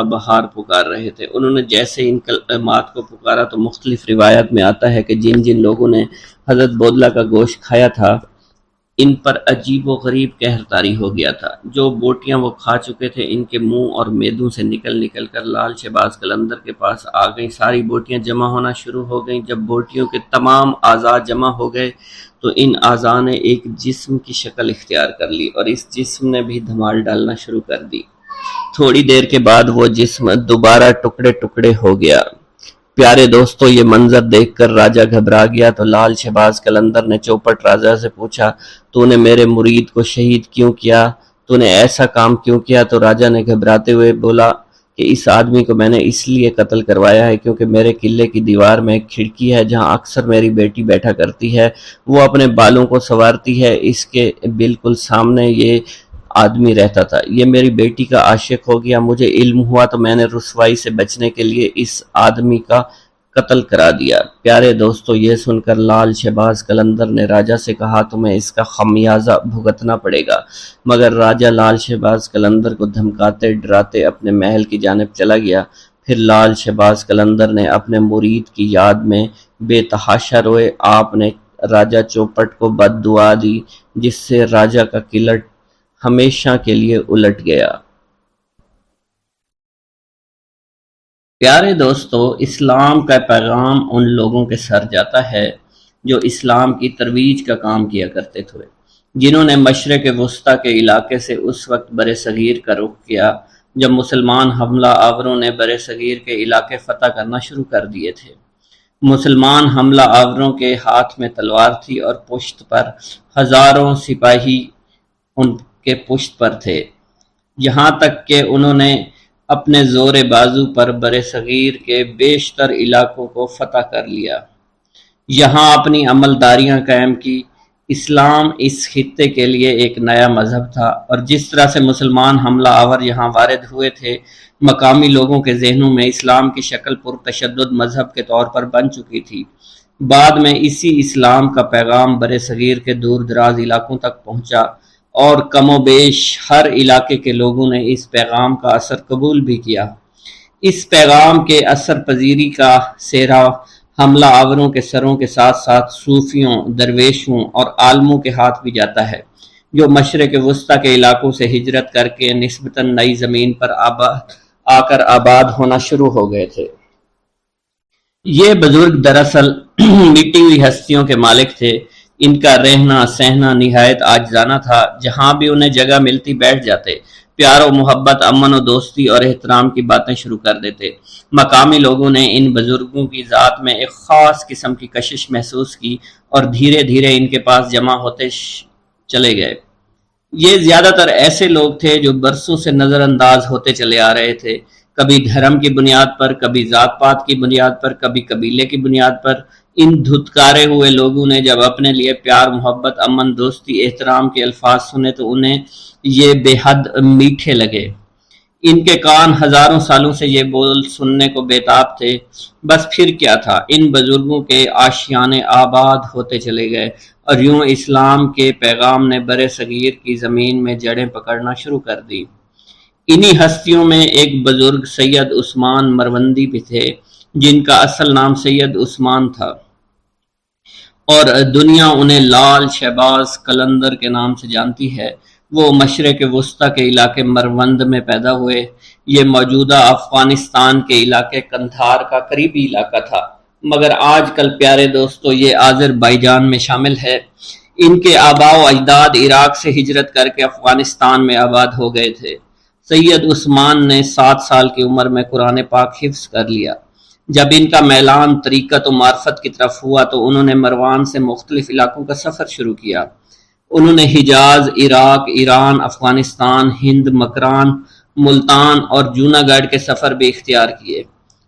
[SPEAKER 1] بہار پکار رہے تھے۔ انہوں نے جیسے ان کلمات کو پکارا تو مختلف روایات میں آتا ہے کہ جن جن لوگوں نے حضرت بودلہ کا گوشت کھایا تھا ان پر عجیب و غریب قہر طاری ہو گیا تھا۔ جو بوٹیاں وہ کھا چکے تھے ان کے منہ اور میدوں سے نکل کر لال شہباز قلندر کے پاس آ گئیں۔ ساری بوٹیاں جمع ہونا شروع ہو گئیں۔ جب بوٹیوں کے تمام اعضاء جمع ہو گئے تو ان اعضاء نے ایک جسم کی شکل اختیار کر لی اور اس جسم نے بھی دھمال ڈالنا شروع کر دی۔ تھوڑی دیر کے بعد وہ جسم دوبارہ ٹکڑے ٹکڑے ہو گیا۔ پیارے دوستو، یہ منظر دیکھ کر راجہ گھبرا گیا تو لال شہباز قلندر نے چوپٹ راجہ سے پوچھا، تو نے میرے مرید کو شہید کیوں کیا؟ تو نے ایسا کام کیوں کیا؟ تو راجہ نے گھبراتے ہوئے بولا کہ اس آدمی کو میں نے اس لیے قتل کروایا ہے کیونکہ میرے قلعے کی دیوار میں ایک کھڑکی ہے جہاں اکثر میری بیٹی بیٹھا کرتی ہے۔ وہ اپنے بالوں کو سنوارتی ہے، اس کے بالکل سامنے یہ آدمی رہتا تھا۔ یہ میری بیٹی کا عاشق ہو گیا، مجھے علم ہوا تو میں نے رسوائی سے بچنے کے لیے اس آدمی کا قتل کرا دیا۔ پیارے دوستو، یہ سن کر لال شہباز قلندر نے راجہ سے کہا، تمہیں اس کا خمیازہ بھگتنا پڑے گا۔ مگر راجہ لال شہباز قلندر کو دھمکاتے ڈراتے اپنے محل کی جانب چلا گیا۔ پھر لال شہباز قلندر نے اپنے مرید کی یاد میں بے تحاشا روئے۔ آپ نے راجہ چوپٹ کو بد دعا دی جس سے راجہ کا قلعہ ہمیشہ کے لیے الٹ گیا۔ پیارے دوستو، اسلام کا پیغام ان لوگوں کے سر جاتا ہے جو اسلام کی ترویج کا کام کیا کرتے تھے، جنہوں نے مشرق وسطیٰ کے علاقے سے اس وقت برِ صغیر کا رخ کیا جب مسلمان حملہ آوروں نے برِ صغیر کے علاقے فتح کرنا شروع کر دیے تھے۔ مسلمان حملہ آوروں کے ہاتھ میں تلوار تھی اور پشت پر ہزاروں سپاہی ان کے پشت پر تھے، یہاں تک کہ انہوں نے اپنے زور بازو پر برِ صغیر کے بیشتر علاقوں کو فتح کر لیا، یہاں اپنی عملداریاں قائم کی۔ اسلام اس خطے کے لیے ایک نیا مذہب تھا اور جس طرح سے مسلمان حملہ آور یہاں وارد ہوئے تھے، مقامی لوگوں کے ذہنوں میں اسلام کی شکل پرتشدد مذہب کے طور پر بن چکی تھی۔ بعد میں اسی اسلام کا پیغام برِ صغیر کے دور دراز علاقوں تک پہنچا اور کم و بیش ہر علاقے کے لوگوں نے اس پیغام کا اثر قبول بھی کیا۔ اس پیغام کے اثر پذیری کا سہرا حملہ آوروں کے سروں کے ساتھ ساتھ صوفیوں، درویشوں اور عالموں کے ہاتھ بھی جاتا ہے، جو مشرق وسطیٰ کے علاقوں سے ہجرت کر کے نسبتاً نئی زمین پر آ کر آباد ہونا شروع ہو گئے تھے۔ یہ بزرگ دراصل مٹی ہوئی ہستیوں کے مالک تھے۔ ان کا رہنا سہنا نہایت عاجزانہ تھا، جہاں بھی انہیں جگہ ملتی بیٹھ جاتے، پیار و محبت، امن و دوستی اور احترام کی باتیں شروع کر دیتے۔ مقامی لوگوں نے ان بزرگوں کی ذات میں ایک خاص قسم کی کشش محسوس کی اور دھیرے دھیرے ان کے پاس جمع ہوتے چلے گئے۔ یہ زیادہ تر ایسے لوگ تھے جو برسوں سے نظر انداز ہوتے چلے آ رہے تھے، کبھی دھرم کی بنیاد پر، کبھی ذات پات کی بنیاد پر، کبھی قبیلے کی بنیاد پر۔ ان دھتکارے ہوئے لوگوں نے جب اپنے لیے پیار، محبت، امن، دوستی، احترام کے الفاظ سنے تو انہیں یہ بے حد میٹھے لگے۔ ان کے کان ہزاروں سالوں سے یہ بول سننے کو بےتاب تھے۔ بس پھر کیا تھا، ان بزرگوں کے آشیانے آباد ہوتے چلے گئے اور یوں اسلام کے پیغام نے برِ صغیر کی زمین میں جڑیں پکڑنا شروع کر دی۔ انہی ہستیوں میں ایک بزرگ سید عثمان مروندی بھی تھے، جن کا اصل نام سید عثمان تھا اور دنیا انہیں لال شہباز قلندر کے نام سے جانتی ہے، وہ مشرق وسطی کے علاقے مروند میں پیدا ہوئے۔ یہ موجودہ افغانستان کے علاقے قندھار کا قریبی علاقہ تھا، مگر آج کل پیارے دوستو یہ آذربائیجان میں شامل ہے۔ ان کے آباء و اجداد عراق سے ہجرت کر کے افغانستان میں آباد ہو گئے تھے۔ سید عثمان نے 7 سال کی عمر میں قرآن پاک حفظ کر لیا۔ جب ان کا میلان طریقت و معرفت کی طرف ہوا تو انہوں نے مروان سے مختلف علاقوں کا سفر شروع کیا۔ انہوں نے حجاز، عراق، ایران، افغانستان، ہند، مکران، ملتان اور جوناگڑھ کے سفر بھی اختیار کیے۔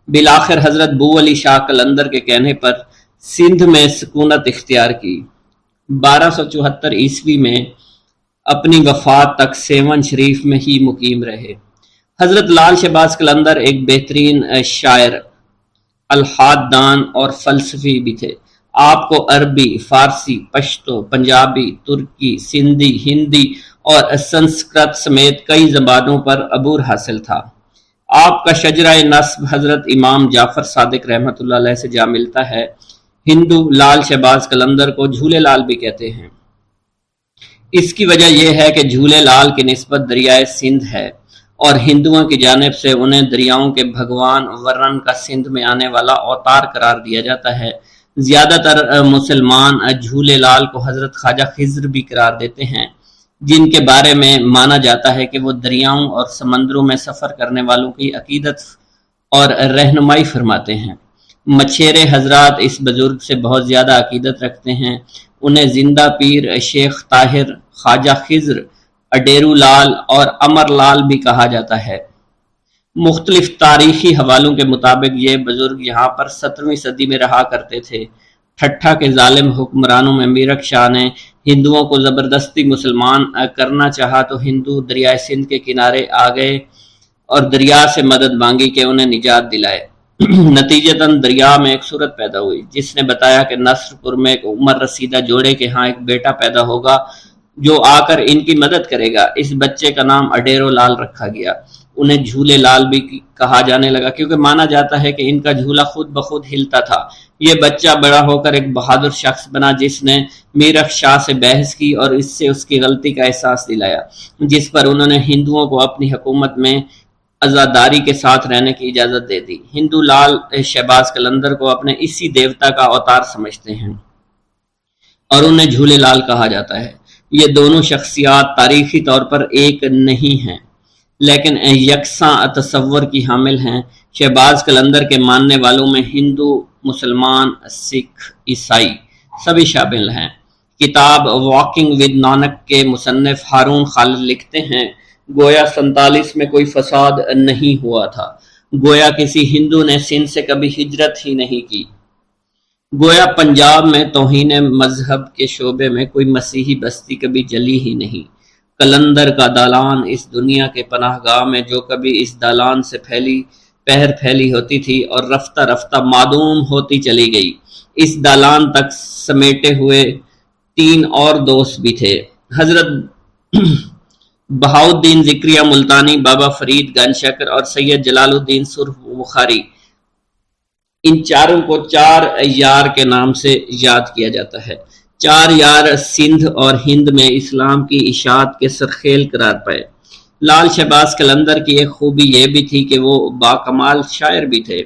[SPEAKER 1] بالآخر حضرت بو علی شاہ قلندر کے کہنے پر سندھ میں سکونت اختیار کی۔ 1274 عیسوی میں اپنی وفات تک سیون شریف میں ہی مقیم رہے۔ حضرت لال شہباز قلندر ایک بہترین شاعر، الحاد دان اور فلسفی بھی تھے۔ آپ کو عربی، فارسی، پشتو، پنجابی، ترکی، سندھی، ہندی اور سنسکرت سمیت کئی زبانوں پر عبور حاصل تھا۔ آپ کا شجرہ نسب حضرت امام جعفر صادق رحمۃ اللہ علیہ سے جا ملتا ہے۔ ہندو لال شہباز قلندر کو جھولے لال بھی کہتے ہیں۔ اس کی وجہ یہ ہے کہ جھولے لال کی نسبت دریائے سندھ ہے اور ہندوؤں کی جانب سے انہیں دریاؤں کے بھگوان ورن کا سندھ میں آنے والا اوتار قرار دیا جاتا ہے۔ زیادہ تر مسلمان جھولے لال کو حضرت خواجہ خضر بھی قرار دیتے ہیں، جن کے بارے میں مانا جاتا ہے کہ وہ دریاؤں اور سمندروں میں سفر کرنے والوں کی عقیدت اور رہنمائی فرماتے ہیں۔ مچھیرے حضرات اس بزرگ سے بہت زیادہ عقیدت رکھتے ہیں۔ انہیں زندہ پیر، شیخ طاہر، خواجہ خضر، اڈیرو لال اور امر لال بھی کہا جاتا ہے۔ مختلف تاریخی حوالوں کے مطابق یہ بزرگ یہاں پر 17ویں صدی میں رہا کرتے تھے۔ ٹھٹھا کے ظالم حکمرانوں میں میرک شاہ نے ہندوؤں کو زبردستی مسلمان کرنا چاہا تو ہندو دریائے سندھ کے کنارے آ گئے اور دریا سے مدد مانگی کہ انہیں نجات دلائے۔ نتیجتاً دریا میں ایک صورت پیدا ہوئی جس نے بتایا کہ نصر پور میں ایک عمر رسیدہ جوڑے کے ہاں ایک بیٹا پیدا ہوگا جو آ کر ان کی مدد کرے گا۔ اس بچے کا نام اڈیرو لال رکھا گیا۔ انہیں جھولے لال بھی کہا جانے لگا کیونکہ مانا جاتا ہے کہ ان کا جھولا خود بخود ہلتا تھا۔ یہ بچہ بڑا ہو کر ایک بہادر شخص بنا جس نے میرک شاہ سے بحث کی اور اس سے اس کی غلطی کا احساس دلایا، جس پر انہوں نے ہندوؤں کو اپنی حکومت میں عزاداری کے ساتھ رہنے کی اجازت دے دی۔ ہندو لال شہباز قلندر کو اپنے اسی دیوتا کا اوتار سمجھتے ہیں اور انہیں جھولے لال کہا جاتا ہے۔ یہ دونوں شخصیات تاریخی طور پر ایک نہیں ہیں لیکن یکساں تصور کی حامل ہیں۔ شہباز قلندر کے ماننے والوں میں ہندو، مسلمان، سکھ، عیسائی سبھی شامل ہیں۔ کتاب واکنگ ود نانک کے مصنف ہارون خالد لکھتے ہیں، گویا 47 میں کوئی فساد نہیں ہوا تھا، گویا کسی ہندو نے سندھ سے کبھی ہجرت ہی نہیں کی، گویا پنجاب میں توہین مذہب کے شعبے میں کوئی مسیحی بستی کبھی جلی ہی نہیں۔ قلندر کا دالان اس دنیا کے پناہ گاہ میں جو کبھی اس دالان سے پھیلی ہوتی تھی اور رفتہ رفتہ معدوم ہوتی چلی گئی۔ اس دالان تک سمیٹے ہوئے 3 اور دوست بھی تھے، حضرت بہاؤالدین ذکریہ ملتانی، بابا فرید گنج شکر اور سید جلال الدین سرخ بخاری۔ ان چاروں کو 4 یار کے نام سے یاد کیا جاتا ہے۔ 4 یار سندھ اور ہند میں اسلام کی اشاعت کے سرخیل قرار پائے۔ لال شہباز قلندر کی ایک خوبی یہ بھی تھی کہ وہ باکمال شاعر بھی تھے۔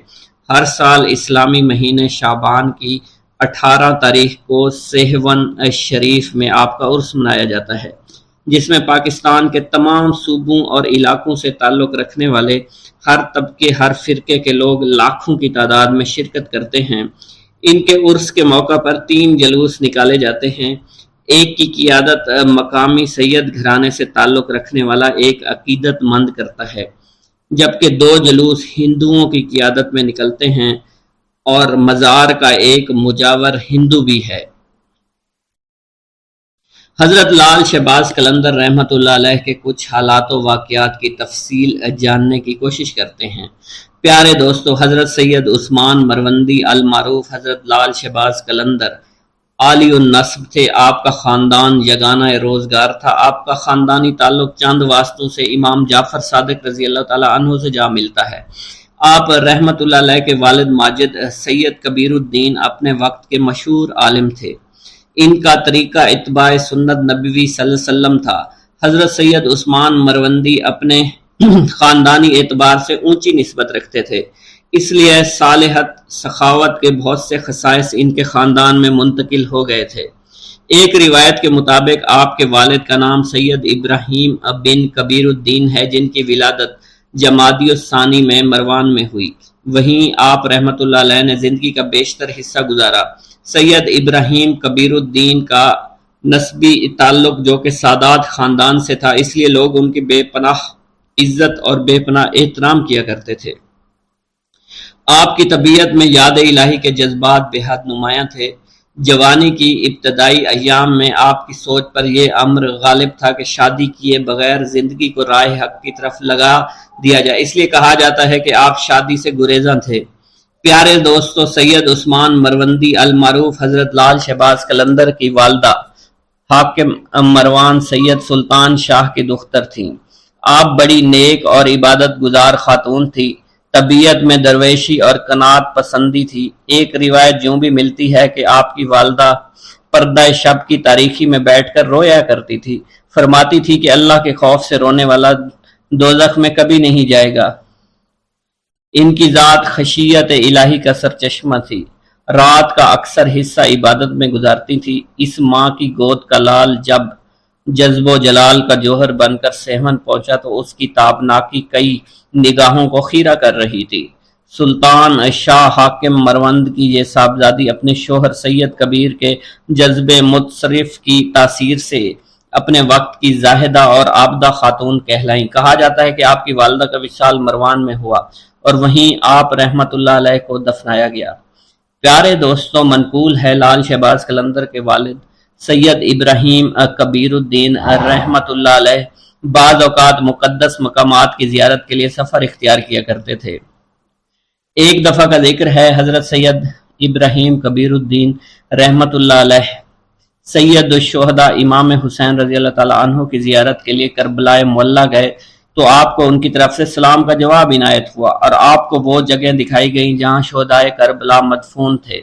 [SPEAKER 1] ہر سال اسلامی مہینے شعبان کی 18 تاریخ کو سیہون شریف میں آپ کا عرس منایا جاتا ہے، جس میں پاکستان کے تمام صوبوں اور علاقوں سے تعلق رکھنے والے ہر طبقے، ہر فرقے کے لوگ لاکھوں کی تعداد میں شرکت کرتے ہیں۔ ان کے عرس کے موقع پر 3 جلوس نکالے جاتے ہیں۔ ایک کی قیادت مقامی سید گھرانے سے تعلق رکھنے والا ایک عقیدت مند کرتا ہے، جبکہ 2 جلوس ہندوؤں کی قیادت میں نکلتے ہیں اور مزار کا ایک مجاور ہندو بھی ہے۔ حضرت لال شہباز قلندر رحمۃ اللہ علیہ کے کچھ حالات و واقعات کی تفصیل جاننے کی کوشش کرتے ہیں۔ پیارے دوستو، حضرت سید عثمان مروندی المعروف حضرت لال شہباز قلندر عالی النسب تھے۔ آپ کا خاندان یگانہ روزگار تھا۔ آپ کا خاندانی تعلق چند واسطوں سے امام جعفر صادق رضی اللہ تعالی عنہ سے جا ملتا ہے۔ آپ رحمت اللہ علیہ کے والد ماجد سید کبیر الدین اپنے وقت کے مشہور عالم تھے۔ ان کا طریقہ اتباع سنت نبوی صلی اللہ علیہ وسلم تھا۔ حضرت سید عثمان مروندی اپنے خاندانی اعتبار سے اونچی نسبت رکھتے تھے، اس لیے صالحت سخاوت کے بہت سے خصائص ان کے خاندان میں منتقل ہو گئے تھے۔ ایک روایت کے مطابق آپ کے والد کا نام سید ابراہیم بن کبیر الدین ہے، جن کی ولادت جمادی الثانی میں مروان میں ہوئی۔ وہیں آپ رحمت اللہ علیہ نے زندگی کا بیشتر حصہ گزارا۔ سید ابراہیم کبیر الدین کا نسبی تعلق جو کہ سادات خاندان سے تھا، اس لیے لوگ ان کی بے پناہ عزت اور بے پناہ احترام کیا کرتے تھے۔ آپ کی طبیعت میں یاد الہی کے جذبات بے حد نمایاں تھے۔ جوانی کی ابتدائی ایام میں آپ کی سوچ پر یہ امر غالب تھا کہ شادی کیے بغیر زندگی کو راہ حق کی طرف لگا دیا جائے، اس لیے کہا جاتا ہے کہ آپ شادی سے گریزاں تھے۔ پیارے دوستو، سید عثمان مروندی المعروف حضرت لال شہباز قلندر کی والدہ حاکم مروان سید سلطان شاہ کی دختر تھیں۔ آپ بڑی نیک اور عبادت گزار خاتون تھی۔ طبیعت میں درویشی اور قناعت پسندی تھی۔ ایک روایت یوں بھی ملتی ہے کہ آپ کی والدہ پردہ شب کی تاریکی میں بیٹھ کر رویا کرتی تھی، فرماتی تھی کہ اللہ کے خوف سے رونے والا دوزخ میں کبھی نہیں جائے گا۔ ان کی ذات خشیت الہی کا سرچشمہ تھی۔ رات کا اکثر حصہ عبادت میں گزارتی تھی۔ اس ماں کی گود کا لال جب جذب و جلال کا جوہر بن کر سہون پہنچا تو اس کی تابناکی کئی نگاہوں کو خیرہ کر رہی تھی۔ سلطان شاہ حاکم مروند کی یہ صاحبزادی اپنے شوہر سید کبیر کے جذب متصرف کی تاثیر سے اپنے وقت کی زاہدہ اور عابدہ خاتون کہلائیں۔ کہا جاتا ہے کہ آپ کی والدہ کا وصال مروان میں ہوا اور وہیں آپ رحمت اللہ علیہ کو دفنایا گیا۔ پیارے دوستوں، منقول ہے لال شہباز قلندر کے والد سید ابراہیم کبیر الدین رحمت اللہ علیہ بعض اوقات مقدس مقامات کی زیارت کے لیے سفر اختیار کیا کرتے تھے۔ ایک دفعہ کا ذکر ہے، حضرت سید ابراہیم کبیر الدین رحمت اللہ علیہ سید الشہداء امام حسین رضی اللہ تعالیٰ عنہ کی زیارت کے لیے کربلا معلیٰ گئے تو آپ کو ان کی طرف سے سلام کا جواب عنایت ہوا اور آپ کو وہ جگہ دکھائی گئیں جہاں شہداء کربلا مدفون تھے۔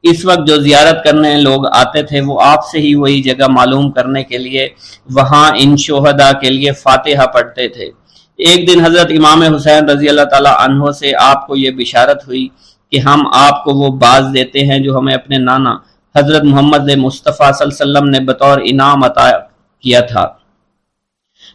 [SPEAKER 1] اس وقت جو زیارت کرنے لوگ آتے تھے وہ آپ سے ہی وہی جگہ معلوم کرنے کے لیے وہاں ان شہداء کے لیے فاتحہ پڑھتے تھے۔ ایک دن حضرت امام حسین رضی اللہ تعالیٰ عنہ سے آپ کو یہ بشارت ہوئی کہ ہم آپ کو وہ باز دیتے ہیں جو ہمیں اپنے نانا حضرت محمد مصطفیٰ صلی اللہ علیہ وسلم نے بطور انعام عطا کیا تھا۔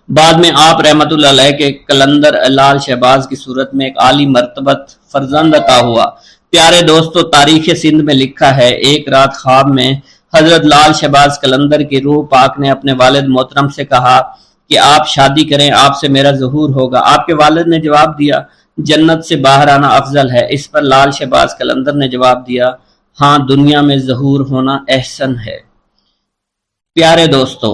[SPEAKER 1] بعد میں آپ رحمت اللہ علیہ کے قلندر لال شہباز کی صورت میں ایک عالی مرتبت فرزند عطا ہوا۔ پیارے دوستو، تاریخ سندھ میں لکھا ہے، ایک رات خواب میں حضرت لال شہباز قلندر کی روح پاک نے اپنے والد محترم سے کہا کہ آپ شادی کریں، آپ سے میرا ظہور ہوگا۔ آپ کے والد نے جواب دیا، جنت سے باہر آنا افضل ہے۔ اس پر لال شہباز قلندر نے جواب دیا، ہاں، دنیا میں ظہور ہونا احسن ہے۔ پیارے دوستو،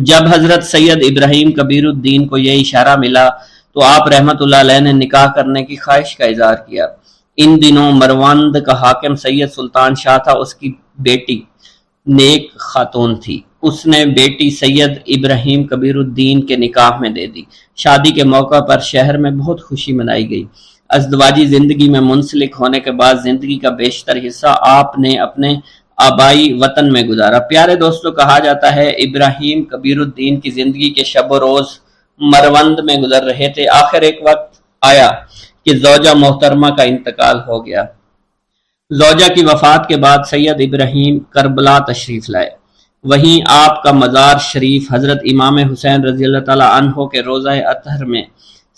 [SPEAKER 1] جب حضرت سید ابراہیم کبیر الدین کو یہ اشارہ ملا تو آپ رحمت اللہ علیہ نے نکاح کرنے کی خواہش کا اظہار کیا۔ ان دنوں مروند کا حاکم سید سلطان شاہ تھا، اس کی بیٹی نیک خاتون تھی۔ اس نے بیٹی سید ابراہیم کبیر الدین کے نکاح میں دے دی۔ شادی کے موقع پر شہر میں بہت خوشی منائی گئی۔ ازدواجی زندگی میں منسلک ہونے کے بعد زندگی کا بیشتر حصہ آپ نے اپنے آبائی وطن میں گزارا۔ پیارے دوستو، کہا جاتا ہے ابراہیم کبیر الدین کی زندگی کے شب و روز مروند میں گزر رہے تھے۔ آخر ایک وقت آیا کہ زوجہ محترمہ کا انتقال ہو گیا۔ زوجہ کی وفات کے بعد سید ابراہیم کربلا تشریف لائے۔ وہیں آپ کا مزار شریف حضرت امام حسین رضی اللہ تعالیٰ عنہ کے روضہ اطہر میں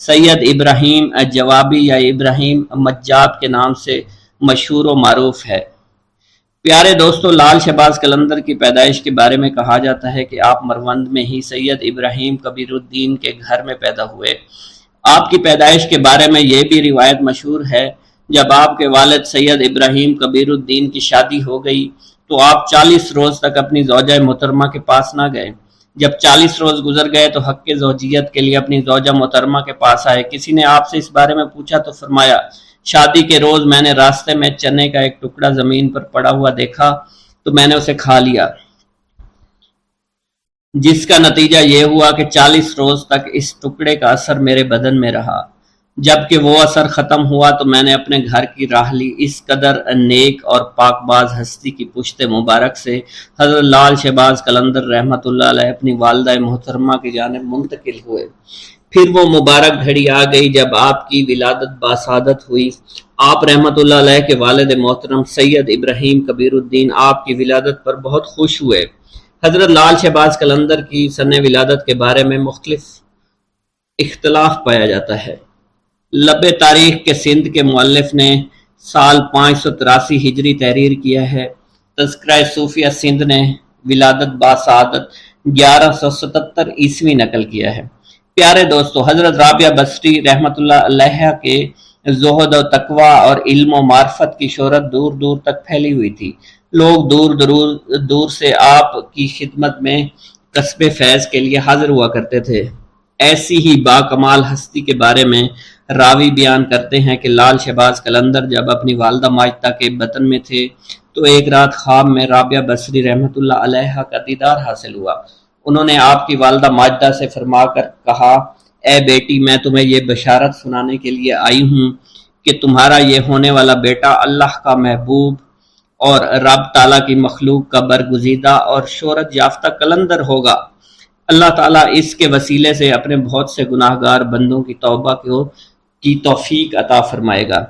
[SPEAKER 1] سید ابراہیم جوابی یا ابراہیم مجاب کے نام سے مشہور و معروف ہے۔ پیارے دوستو، لال شہباز قلندر کی پیدائش کے بارے میں کہا جاتا ہے کہ آپ مروند میں ہی سید ابراہیم کبیر الدین کے گھر میں پیدا ہوئے۔ آپ کی پیدائش کے بارے میں یہ بھی روایت مشہور ہے، جب آپ کے والد سید ابراہیم کبیر الدین کی شادی ہو گئی تو آپ 40 روز تک اپنی زوجہ محترمہ کے پاس نہ گئے۔ جب 40 روز گزر گئے تو حق زوجیت کے لیے اپنی زوجہ محترمہ کے پاس آئے۔ کسی نے آپ سے اس بارے میں پوچھا تو فرمایا، شادی کے روز میں نے راستے میں چنے کا ایک ٹکڑا زمین پر پڑا ہوا دیکھا تو میں نے اسے کھا لیا، جس کا نتیجہ یہ ہوا کہ 40 روز تک اس ٹکڑے کا اثر میرے بدن میں رہا۔ جب کہ وہ اثر ختم ہوا تو میں نے اپنے گھر کی راہ لی۔ اس قدر نیک اور پاک باز ہستی کی پشت مبارک سے حضرت لال شہباز قلندر رحمۃ اللہ علیہ اپنی والدہ محترمہ کی جانب منتقل ہوئے۔ پھر وہ مبارک گھڑی آ گئی جب آپ کی ولادت باسعادت ہوئی۔ آپ رحمۃ اللہ علیہ کے والد محترم سید ابراہیم کبیر الدین آپ کی ولادت پر بہت خوش ہوئے۔ حضرت لال شہباز قلندر کی سن ولادت کے بارے میں مختلف اختلاف پایا جاتا ہے۔ لب تاریخ کے سندھ کے مؤلف نے سال 583 ہجری تحریر کیا ہے۔ تذکرہ صوفیہ سندھ نے ولادت باسعادت 1177 عیسوی نقل کیا ہے۔ پیارے دوستو، حضرت رابعہ بصری رحمۃ اللہ علیہ کے زہد و تقوی اور علم و معرفت کی شہرت دور دور تک پھیلی ہوئی تھی۔ لوگ دور سے آپ کی خدمت میں کسب فیض کے لیے حاضر ہوا کرتے تھے۔ ایسی ہی با کمال ہستی کے بارے میں راوی بیان کرتے ہیں کہ لال شہباز قلندر جب اپنی والدہ ماجدہ کے بطن میں تھے تو ایک رات خواب میں رابعہ بصری رحمۃ اللہ علیہ کا دیدار حاصل ہوا۔ انہوں نے آپ کی والدہ ماجدہ سے فرما کر کہا، اے بیٹی، میں تمہیں یہ بشارت سنانے کے لیے آئی ہوں کہ تمہارا یہ ہونے والا بیٹا اللہ کا محبوب اور رب تعالیٰ کی مخلوق کا برگزیدہ اور شہرت یافتہ قلندر ہوگا۔ اللہ تعالیٰ اس کے وسیلے سے اپنے بہت سے گناہ گار بندوں کی توبہ کی توفیق عطا فرمائے گا۔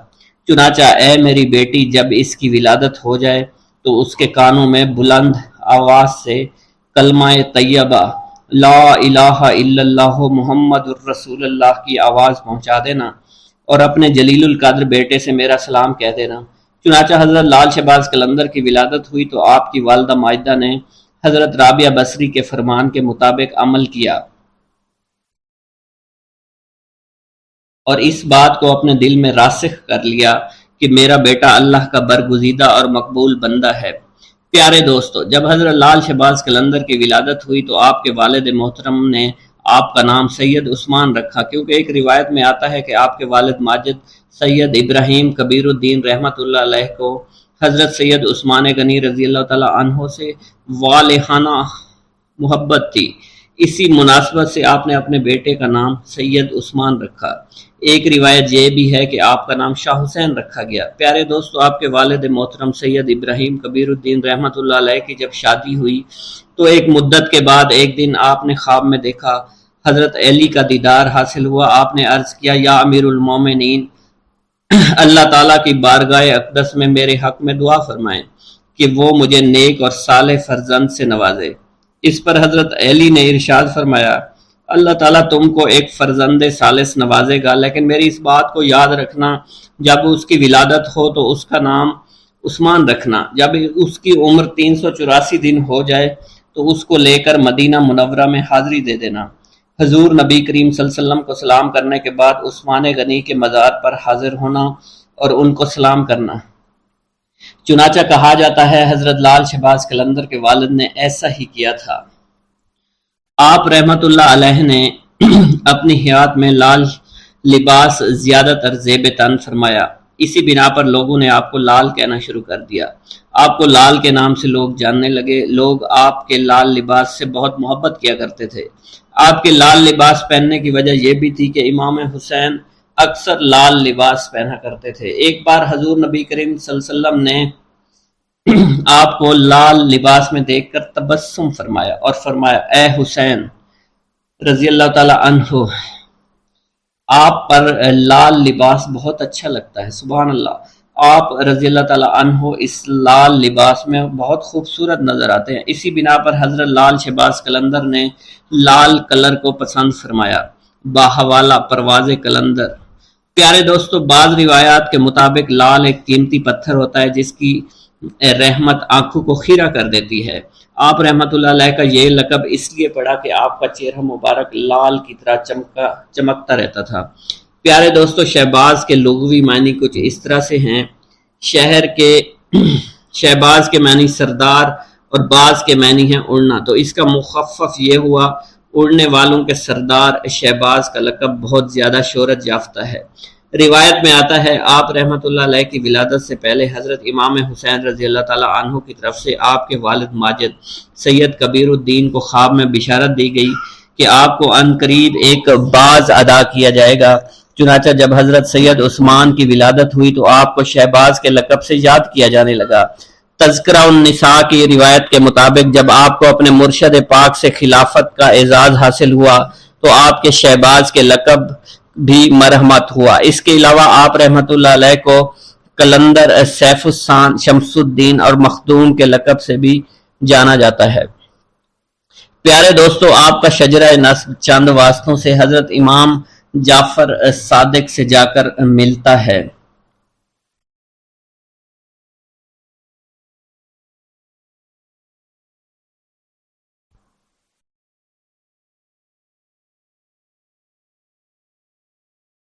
[SPEAKER 1] چنانچہ اے میری بیٹی، جب اس کی ولادت ہو جائے تو اس کے کانوں میں بلند آواز سے کلمہ طیبہ لا الہ الا اللہ محمد الرسول اللہ کی آواز پہنچا دینا اور اپنے جلیل القدر بیٹے سے میرا سلام کہہ دینا۔ چنانچہ حضرت لال شہباز قلندر کی ولادت ہوئی تو آپ کی والدہ ماجدہ نے حضرت رابعہ بصری کے فرمان کے مطابق عمل کیا اور اس بات کو اپنے دل میں راسخ کر لیا کہ میرا بیٹا اللہ کا برگزیدہ اور مقبول بندہ ہے۔ پیارے دوستو، جب حضرت لال شہباز قلندر کی ولادت ہوئی تو آپ کے والد محترم نے آپ کا نام سید عثمان رکھا، کیونکہ ایک روایت میں آتا ہے کہ آپ کے والد ماجد سید ابراہیم کبیر الدین رحمۃ اللہ علیہ کو حضرت سید عثمان غنی رضی اللہ تعالیٰ عنہ سے والہانہ محبت تھی۔ اسی مناسبت سے آپ نے اپنے بیٹے کا نام سید عثمان رکھا۔ ایک روایت یہ بھی ہے کہ آپ کا نام شاہ حسین رکھا گیا۔ پیارے دوستو، آپ کے والد محترم سید ابراہیم کبیر الدین رحمۃ اللہ علیہ کی جب شادی ہوئی تو ایک مدت کے بعد ایک دن آپ نے خواب میں دیکھا حضرت علی کا دیدار حاصل ہوا۔ آپ نے عرض کیا، یا امیر المومنین، اللہ تعالیٰ کی بارگاہ اقدس میں میرے حق میں دعا فرمائیں کہ وہ مجھے نیک اور صالح فرزند سے نوازے۔ اس پر حضرت علی نے ارشاد فرمایا، اللہ تعالیٰ تم کو ایک فرزند صالح نوازے گا، لیکن میری اس بات کو یاد رکھنا، جب اس کی ولادت ہو تو اس کا نام عثمان رکھنا۔ جب اس کی عمر 384 دن ہو جائے تو اس کو لے کر مدینہ منورہ میں حاضری دے دینا۔ حضور نبی کریم صلی اللہ علیہ وسلم کو سلام کرنے کے بعد عثمان غنی کے مزار پر حاضر ہونا اور ان کو سلام کرنا۔ چنانچہ کہا جاتا ہے حضرت لال شہباز قلندر کے والد نے ایسا ہی کیا تھا۔ آپ رحمت اللہ علیہ نے اپنی حیات میں لال لباس زیادہ تر زیب تن فرمایا، اسی بنا پر لوگوں نے آپ کو لال کہنا شروع کر دیا۔ آپ کو لال کے نام سے لوگ جاننے لگے۔ لوگ آپ کے لال لباس سے بہت محبت کیا کرتے تھے۔ آپ کے لال لباس پہننے کی وجہ یہ بھی تھی کہ امام حسین اکثر لال لباس پہنا کرتے تھے۔ ایک بار حضور نبی کریم صلی اللہ علیہ وسلم نے آپ کو لال لباس میں دیکھ کر تبسم فرمایا اور فرمایا، اے حسین رضی اللہ تعالی عنہ، آپ پر لال لباس بہت اچھا لگتا ہے۔ سبحان اللہ، آپ رضی اللہ تعالی عنہ اس لال لباس میں بہت خوبصورت نظر آتے ہیں۔ اسی بنا پر حضرت لال شہباز قلندر نے لال کلر کو پسند فرمایا، باحوالہ پرواز قلندر۔ پیارے دوستو، بعض روایات کے مطابق لال ایک قیمتی پتھر ہوتا ہے جس کی رحمت آنکھوں کو خیرہ کر دیتی ہے۔ آپ رحمت اللہ علیہ کا یہ لقب اس لیے پڑا کہ آپ کا چہرہ مبارک لال کی طرح چمکتا رہتا تھا۔ پیارے دوستو، شہباز کے لغوی معنی کچھ اس طرح سے ہیں۔ شہباز کے معنی سردار اور باز کے معنی ہیں اڑنا، تو اس کا مخفف یہ ہوا، اڑنے والوں کے سردار شہباز کا لقب بہت زیادہ شہرت یافتہ ہے۔ روایت میں آتا ہے آپ رحمت اللہ علیہ کی ولادت سے پہلے حضرت امام حسین رضی اللہ تعالی عنہ کی طرف سے آپ کے والد ماجد سید کبیر الدین کو خواب میں بشارت دی گئی کہ آپ کو عنقریب ایک باز ادا کیا جائے گا چنانچہ جب حضرت سید عثمان کی ولادت ہوئی تو آپ کو شہباز کے لقب سے یاد کیا جانے لگا۔ تذکرہ النساء کی روایت کے مطابق جب آپ کو اپنے مرشد پاک سے خلافت کا اعزاز حاصل ہوا تو آپ کے شہباز کے لقب بھی مرحمت ہوا۔ اس کے علاوہ آپ رحمت اللہ علیہ کو قلندر، سیف السان، شمس الدین اور مخدوم کے لقب سے بھی جانا جاتا ہے۔ پیارے دوستو، آپ کا شجرہ نسب چند واسطوں سے حضرت امام جعفر صادق سے جا کر ملتا ہے۔